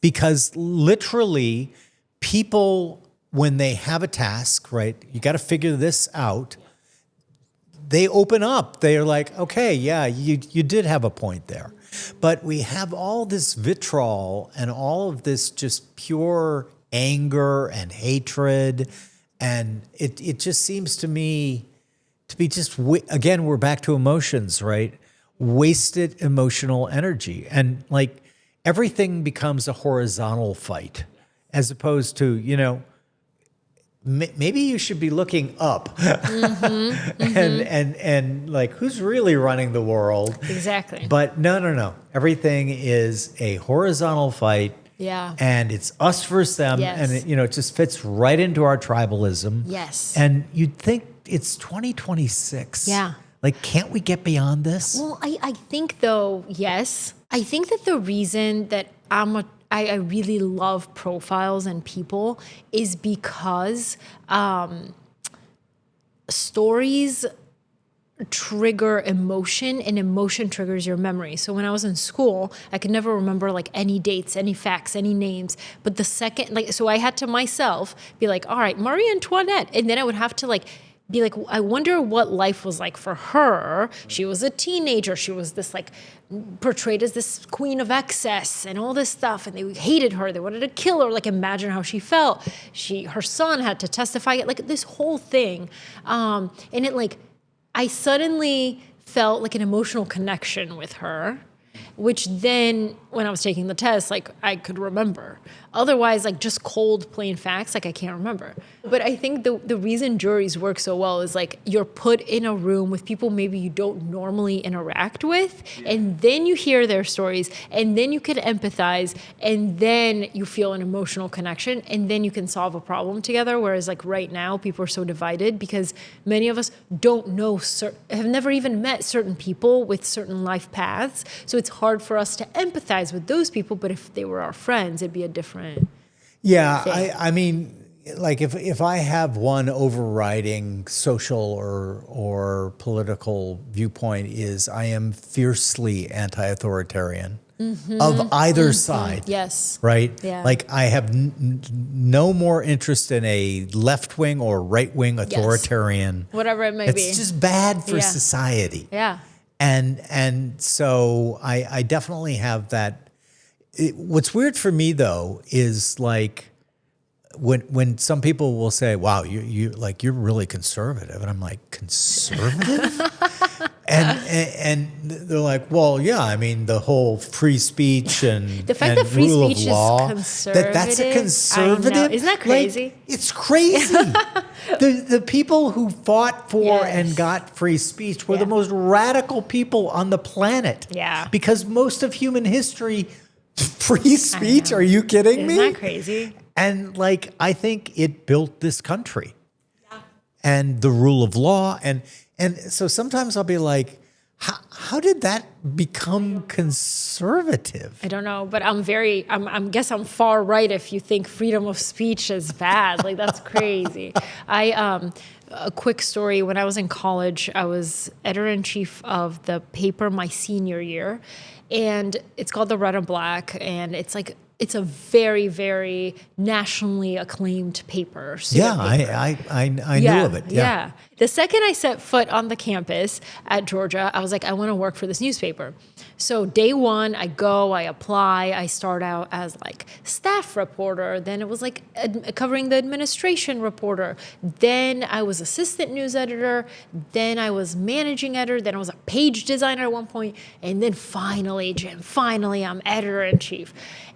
because literally people, when they have a task, right, you got to figure this out. They open up. They're like, okay, yeah, you did have a point there. But we have all this vitriol and all of this just pure anger and hatred. And it just seems to me to be just, again, we're back to emotions, right? Wasted emotional energy. And like everything becomes a horizontal fight as opposed to, maybe you should be looking up and like, who's really running the world? Exactly. But no. Everything is a horizontal fight. Yeah. And it's us versus them. Yes. And it just fits right into our tribalism. Yes. And you'd think it's 2026. Yeah. Like, can't we get beyond this? Well, I think though, yes. I think that the reason that I really love profiles and people is because stories trigger emotion, and emotion triggers your memory. So when I was in school, I could never remember like any dates, any facts, any names. But the second, so I had to myself be like, all right, Marie Antoinette. And then I would have to be like, I wonder what life was like for her. She was a teenager. She was this portrayed as this queen of excess and all this stuff. And they hated her. They wanted to kill her. Like, imagine how she felt. Her son had to testify. Like this whole thing. And it I suddenly felt like an emotional connection with her, which then when I was taking the test, I could remember. Otherwise, just cold, plain facts, I can't remember. But I think the reason juries work so well is you're put in a room with people maybe you don't normally interact with, and then you hear their stories, and then you can empathize, and then you feel an emotional connection, and then you can solve a problem together. Whereas right now, people are so divided because many of us don't know, have never even met certain people with certain life paths. So it's hard for us to empathize with those people, but if they were our friends, it'd be a different thing. I mean, if I have one overriding social or political viewpoint is I am fiercely anti-authoritarian of either side. Yes. Right? Yeah. I have no more interest in a left-wing or right-wing authoritarian. Yes. Whatever it may be. It's just bad for society. Yeah. And so I definitely have that. What's weird for me though is when some people will say, "Wow, you're really conservative," and I'm like, "Conservative?" and they're like, "Well, yeah, I mean the whole free speech and the fact and that free rule speech of law, is conservative. that's a conservative. I know. Isn't that crazy? Like, it's crazy. The people who fought for and got free speech were the most radical people on the planet. Yeah. Because most of human history, free speech. Are you kidding me? Isn't that crazy? And like, I think it built this country and the rule of law. And so sometimes I'll be like, how did that become conservative? I don't know, but I guess I'm far right if you think freedom of speech is bad. Like, that's crazy. A quick story. When I was in college, I was editor-in-chief of the paper my senior year, and it's called The Red and Black, and it's a very, very nationally acclaimed paper. Yeah, I knew of it. Yeah. The second I set foot on the campus at Georgia, I was like, I want to work for this newspaper. So day one, I go, I apply. I start out as like staff reporter. Then it was like covering the administration reporter. Then I was assistant news editor. Then I was managing editor. Then I was a page designer at one point. And then finally, Jim, I'm editor-in-chief.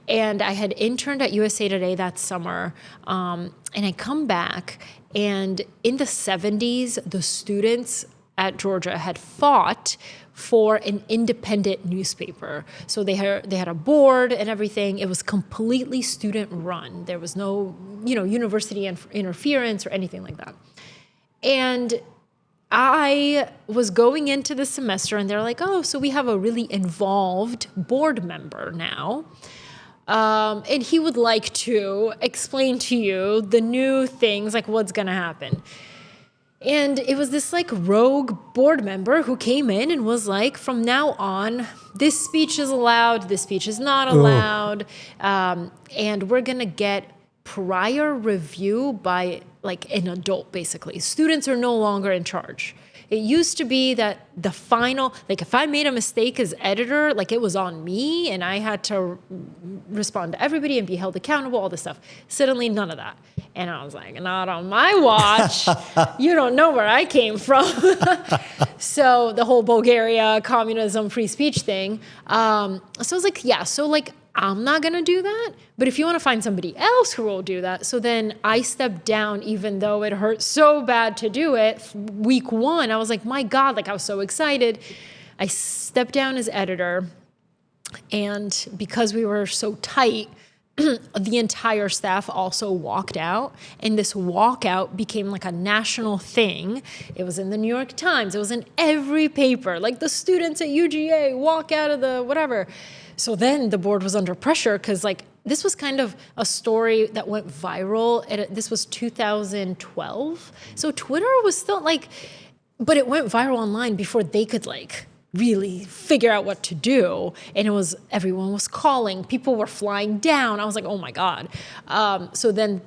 And I had interned at USA Today that summer, and I come back, and in the 70s, the students at Georgia had fought for an independent newspaper. So they had a board and everything. It was completely student-run. There was no, university interference or anything like that. And I was going into the semester, and they're like, "Oh, so we have a really involved board member now. And he would like to explain to you the new things, like what's going to happen." And it was this like rogue board member who came in and was like, from now on, this speech is allowed, this speech is not allowed. And we're going to get prior review by like an adult, basically. Students are no longer in charge. It used to be that the final, like if I made a mistake as editor, like it was on me and I had to respond to everybody and be held accountable, all this stuff. Suddenly, none of that. And I was like, not on my watch. You don't know where I came from. So the whole Bulgaria, communism, free speech thing. So I was like, I'm not going to do that. But if you want to find somebody else who will do that. So then I stepped down, even though it hurt so bad to do it. Week one, I was like, my God, like I was so excited. I stepped down as editor. And because we were so tight, the entire staff also walked out. And this walkout became like a national thing. It was in the New York Times. It was in every paper. Like the students at UGA walk out of the whatever. So then the board was under pressure because like this was kind of a story that went viral. This was 2012. So Twitter was still like, but it went viral online before they could like really figure out what to do. And everyone was calling, people were flying down. I was like, oh my God. So then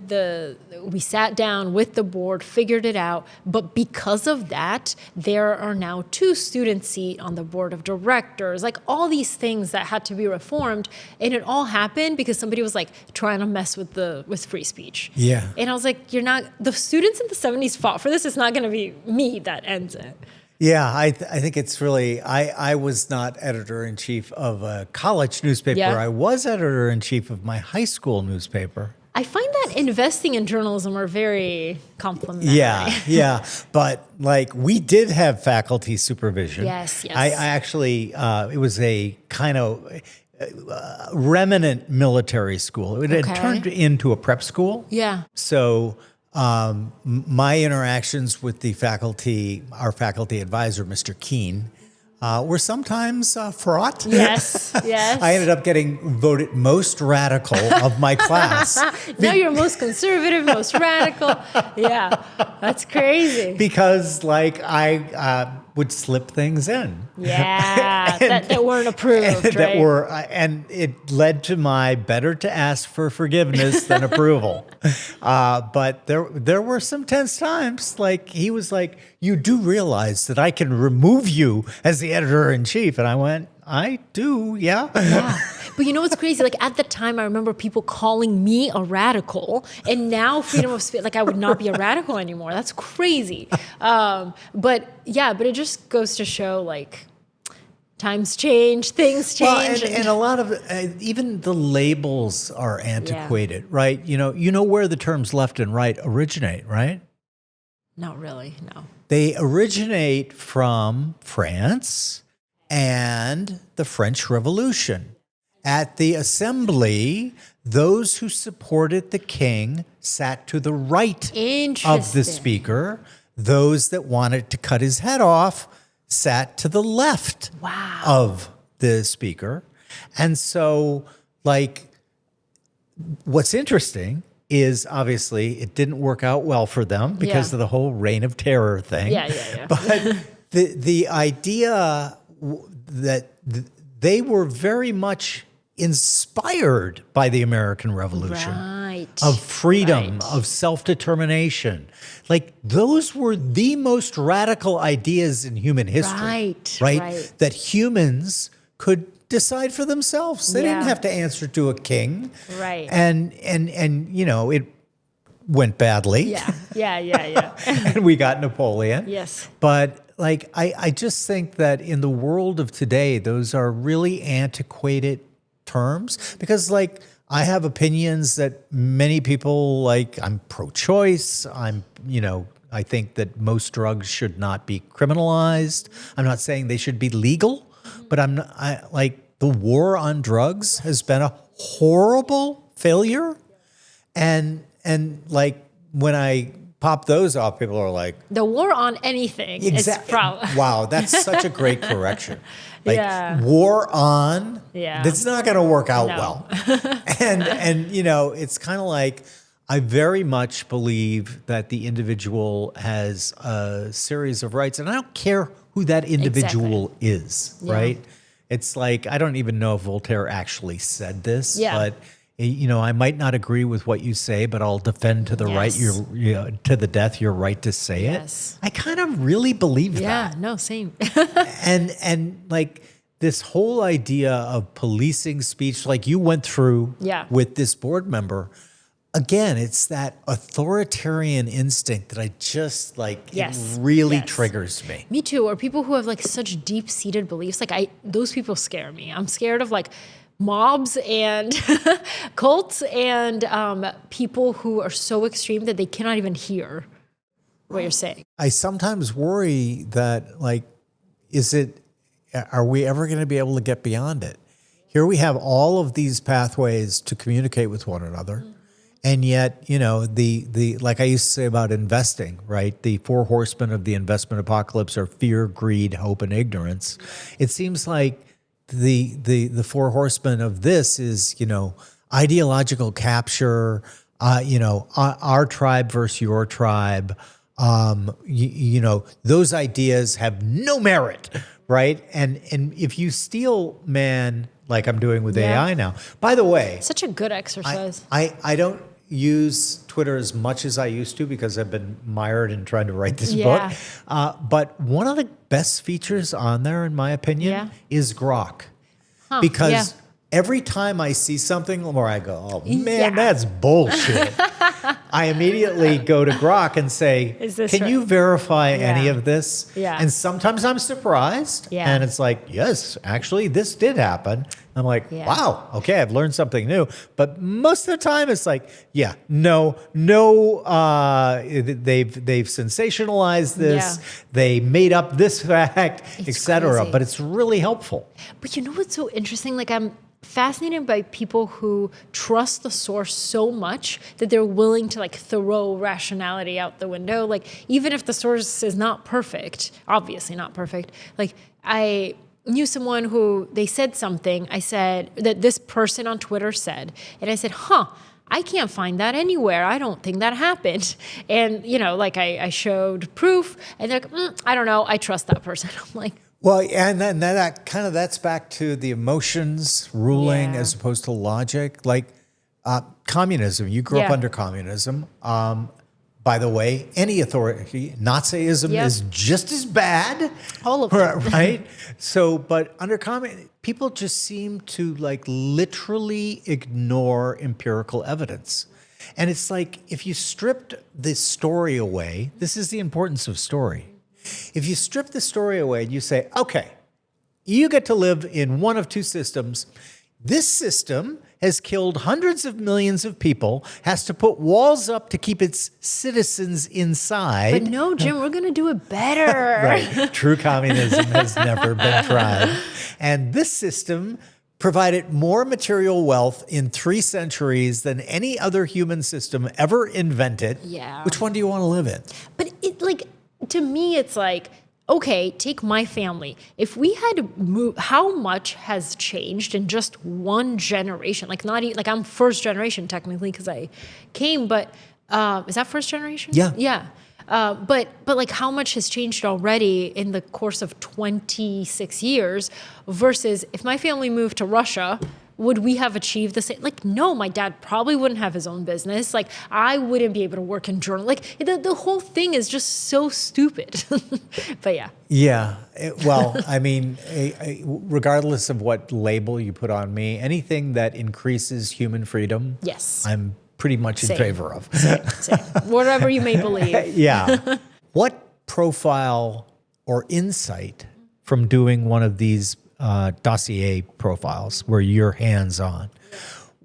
we sat down with the board, figured it out. But because of that, there are now 2 student seats on the board of directors, like all these things that had to be reformed. And it all happened because somebody was like trying to mess with free speech. Yeah. And I was like, the students in the 70s fought for this. It's not going to be me that ends it. Yeah, I think it's really, I was not editor-in-chief of a college newspaper. Yeah. I was editor-in-chief of my high school newspaper. I find that investing in journalism are very complimentary. Yeah. But like we did have faculty supervision. Yes. I actually, it was a kind of remnant military school. It had turned into a prep school. Yeah. So my interactions with the faculty, our faculty advisor, Mr. Keene, were sometimes fraught. Yes. I ended up getting voted most radical of my class. Now you're most conservative, most radical. Yeah, that's crazy. Because like I would slip things in. Yeah, that weren't approved, right? And it led to my better to ask for forgiveness than approval. But there were some tense times. Like he was like, "You do realize that I can remove you as the editor-in-chief," and I went, I do, yeah. Yeah. But you know what's crazy? Like at the time, I remember people calling me a radical, and now freedom of speech, like I would not be a radical anymore. That's crazy. But it just goes to show like times change, things change. Well, and a lot of even the labels are antiquated, right? You know where the terms left and right originate, right? Not really, no. They originate from France and the French Revolution. At the assembly, those who supported the king sat to the right of the speaker. Those that wanted to cut his head off sat to the left of the speaker. And so, like, what's interesting is obviously it didn't work out well for them because of the whole reign of terror thing. Yeah. But the idea that they were very much inspired by the American Revolution of freedom, of self-determination. Like those were the most radical ideas in human history, right? That humans could decide for themselves. They didn't have to answer to a king. Right. And you know, it went badly. Yeah. And we got Napoleon. Yes. But like I just think that in the world of today, those are really antiquated terms because like I have opinions that many people like. I'm pro-choice. I think that most drugs should not be criminalized. I'm not saying they should be legal, but the war on drugs has been a horrible failure. And like when I pop those off, people are like, the war on anything is problem. Wow, that's such a great correction. Like war on, that's not going to work out well. And you know, it's kind of like I very much believe that the individual has a series of rights, and I don't care who that individual is, right? It's like I don't even know if Voltaire actually said this, but you know, I might not agree with what you say, but I'll defend to the right, to the death, your right to say it. I kind of really believe that. Yeah, no, same. and like this whole idea of policing speech, like you went through with this board member, again, it's that authoritarian instinct that I just like, it really triggers me. Me too. Or people who have like such deep-seated beliefs. Like those people scare me. I'm scared of like mobs and cults and people who are so extreme that they cannot even hear what you're saying. I sometimes worry that like, are we ever going to be able to get beyond it? Here we have all of these pathways to communicate with one another. And yet, you know, the like I used to say about investing, right? The four horsemen of the investment apocalypse are fear, greed, hope, and ignorance. It seems like the four horsemen of this is, you know, ideological capture, you know, our tribe versus your tribe. You know, those ideas have no merit, right? And if you steal man, like I'm doing with AI now, by the way, such a good exercise. I don't use Twitter as much as I used to because I've been mired in trying to write this book. But one of the best features on there, in my opinion, is Grok. Because every time I see something where I go, oh man, that's bullshit, I immediately go to Grok and say, can you verify any of this? And sometimes I'm surprised. And it's like, yes, actually, this did happen. I'm like, wow, okay, I've learned something new. But most of the time it's like, no, they've sensationalized this. They made up this fact, etc. But it's really helpful. But you know what's so interesting? Like I'm fascinated by people who trust the source so much that they're willing to like throw rationality out the window. Like even if the source is not perfect, obviously not perfect. Like I knew someone who they said something. I said that this person on Twitter said, and I said, I can't find that anywhere. I don't think that happened. And, you know, like I showed proof and they're like, I don't know. I trust that person. I'm like, well, and then that's back to the emotions ruling as opposed to logic. Like communism, you grew up under communism. by the way, any authority, Nazism is just as bad. All of them. Right? So, but under comment, people just seem to like literally ignore empirical evidence. And it's like, if you stripped the story away, this is the importance of story. If you strip the story away and you say, okay, you get to live in one of two systems. This system has killed hundreds of millions of people, has to put walls up to keep its citizens inside. But no, Jim, we're going to do it better. Right. True communism has never been tried. And this system provided more material wealth in 3 centuries than any other human system ever invented. Yeah. Which one do you want to live in? But it, like, to me, it's like, okay, take my family. If we had to move, how much has changed in just one generation? Like, not even, like, I'm first generation technically because I came, but is that first generation? Yeah. Yeah. But like, how much has changed already in the course of 26 years versus if my family moved to Russia, would we have achieved the same? Like, no, my dad probably wouldn't have his own business. Like, I wouldn't be able to work in journal. Like, the whole thing is just so stupid. But yeah. Yeah. Well, I mean, regardless of what label you put on me, anything that increases human freedom, Yes. I'm pretty much in favor of. Same. Whatever you may believe. Yeah. What profile or insight from doing one of these dossier profiles where you're hands-on,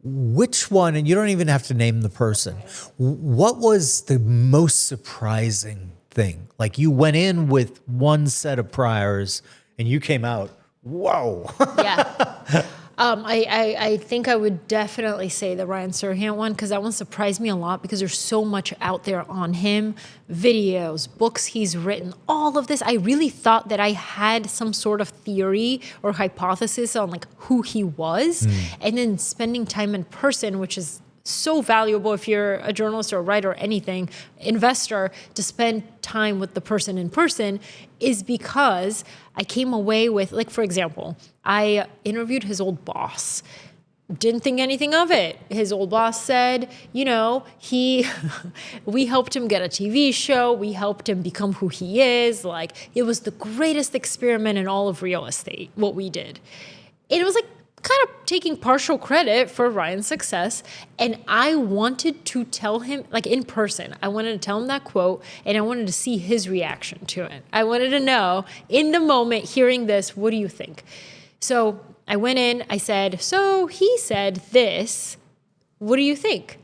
which one, and you don't even have to name the person, what was the most surprising thing? Like, you went in with one set of priors and you came out, whoa. Yeah. I think I would definitely say the Ryan Serhant one, because that one surprised me a lot because there's so much out there on him, videos, books he's written, all of this. I really thought that I had some sort of theory or hypothesis on like who he was, and then spending time in person, which is so valuable if you're a journalist or a writer or anything, investor, to spend time with the person in person, is because I came away with, like, for example, I interviewed his old boss. Didn't think anything of it. His old boss said, you know, we helped him get a TV show. We helped him become who he is. Like, it was the greatest experiment in all of real estate, what we did. And it was like, kind of taking partial credit for Ryan's success. And I wanted to tell him, like, in person, I wanted to tell him that quote, and I wanted to see his reaction to it. I wanted to know, in the moment, hearing this, what do you think? So I went in, I said, so he said this, what do you think?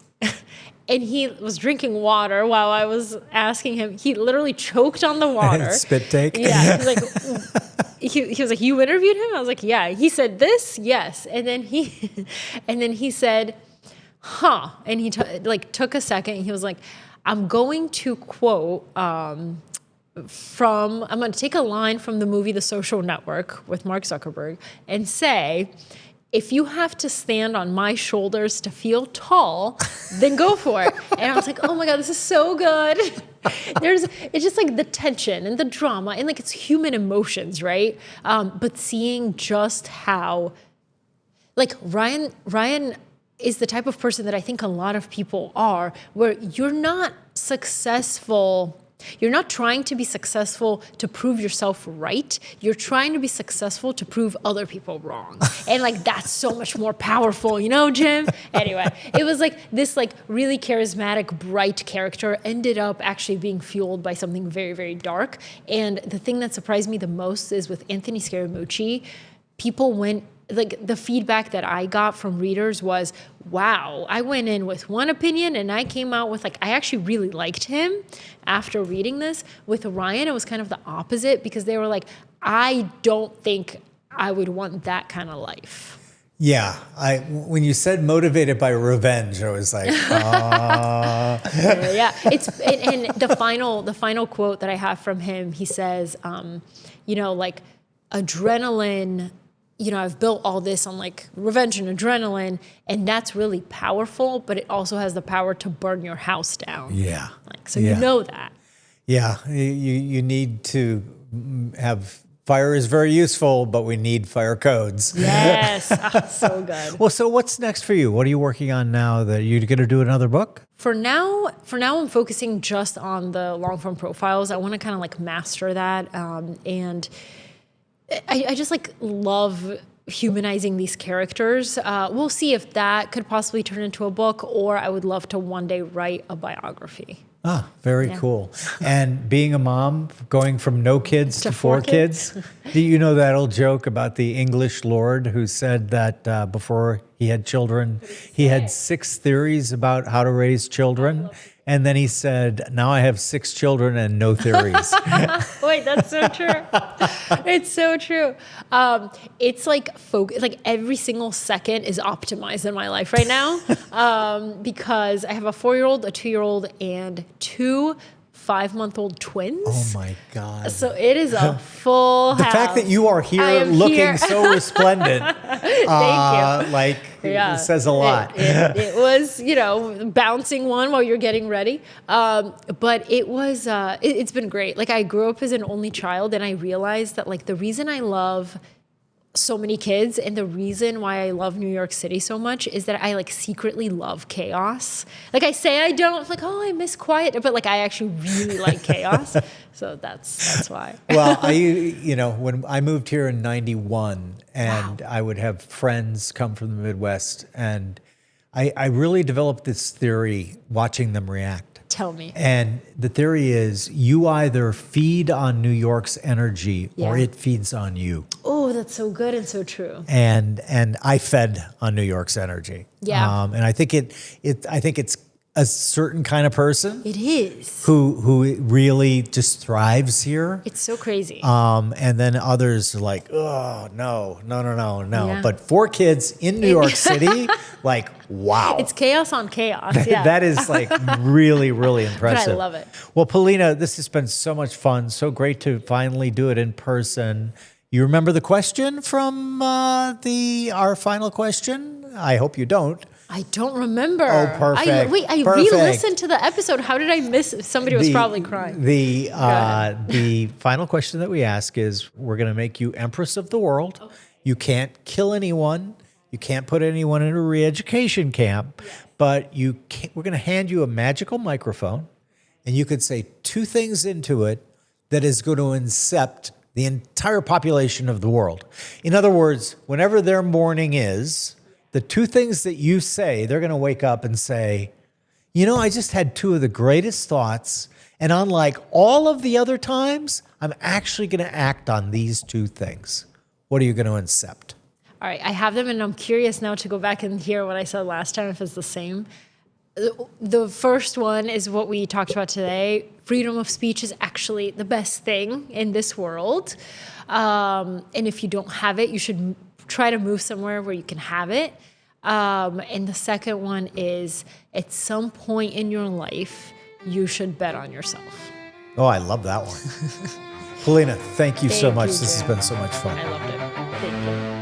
And he was drinking water while I was asking him. He literally choked on the water. Spit take? Yeah. He was like, he was like, you interviewed him? I was like, yeah. He said this? Yes. And then he said, huh. And he took a second. And he was like, I'm going to quote I'm going to take a line from the movie The Social Network with Mark Zuckerberg and say, if you have to stand on my shoulders to feel tall, then go for it. And I was like, oh my God, this is so good. It's just like the tension and the drama and like it's human emotions, right? But seeing just how, like, Ryan is the type of person that I think a lot of people are, where you're not successful. You're not trying to be successful to prove yourself right. You're trying to be successful to prove other people wrong. And like, that's so much more powerful, you know, Jim? Anyway, it was like this like really charismatic, bright character ended up actually being fueled by something very, very dark. And the thing that surprised me the most is with Anthony Scaramucci, people went, like, the feedback that I got from readers was, wow, I went in with one opinion and I came out with, like, I actually really liked him after reading this. With Ryan, it was kind of the opposite because they were like, I don't think I would want that kind of life. Yeah. When you said motivated by revenge, I was like, yeah. And the final quote that I have from him, he says, you know, like, adrenaline, you know, I've built all this on like revenge and adrenaline, and that's really powerful, but it also has the power to burn your house down. Yeah. Like, so you know that. Yeah. You need to have Fire is very useful, but we need fire codes. Yes. So good. Well, so what's next for you? What are you working on now? That you're going to do another book? For now, I'm focusing just on the long form profiles. I want to kind of like master that. And I just like love humanizing these characters. We'll see if that could possibly turn into a book, or I would love to one day write a biography. Ah, very cool. And being a mom, going from no kids to 4 kids. Do you know that old joke about the English lord who said that before he had children, he had 6 theories about how to raise children? And then he said, now I have 6 children and no theories. Wait, that's so true. It's so true. It's like like every single second is optimized in my life right now because I have a 4-year-old, a 2-year-old, and 2 5-month-old twins. Oh my God. So it is a full The house. fact that you are here looking so resplendent, Thank you. like, it says a lot. It was, bouncing one while you're getting ready. But it was, it's been great. Like I grew up as an only child, and I realized that like the reason I love so many kids and the reason why I love New York City so much is that I like secretly love chaos. Like I say I don't, I'm like, oh, I miss quiet, but like I actually really like chaos. So that's why. Well, when I moved here in 91 and I would have friends come from the Midwest, and I really developed this theory watching them react. Tell me. And the theory is you either feed on New York's energy or it feeds on you. Oh, that's so good and so true. And I fed on New York's energy. Yeah. And I think it's a certain kind of person. It is. Who really just thrives here. It's so crazy. And then others are like, oh, no. Yeah. But 4 kids in New York City, like, wow. It's chaos on chaos. Yeah. That is like really, really impressive. But I love it. Well, Polina, this has been so much fun. So great to finally do it in person. You remember the question from our final question? I hope you don't. I don't remember. Oh, perfect. I Perfect. re-listened to the episode. How did I miss? Somebody was probably crying. The final question that we ask is, we're going to make you Empress of the World. Okay. You can't kill anyone. You can't put anyone in a re-education camp. Yeah. But we're going to hand you a magical microphone, and you could say 2 things into it that is going to incept the entire population of the world. In other words, whenever their morning is, the 2 things that you say, they're going to wake up and say, I just had 2 of the greatest thoughts, and unlike all of the other times, I'm actually going to act on these 2 things. What are you going to incept? All right, I have them, and I'm curious now to go back and hear what I said last time, if it's the same. The first one is what we talked about today. Freedom of speech is actually the best thing in this world. And if you don't have it, you should try to move somewhere where you can have it. And the second one is, at some point in your life, you should bet on yourself. Oh, I love that one. Polina, thank you so much. This has been so much fun. I loved it. Thank you.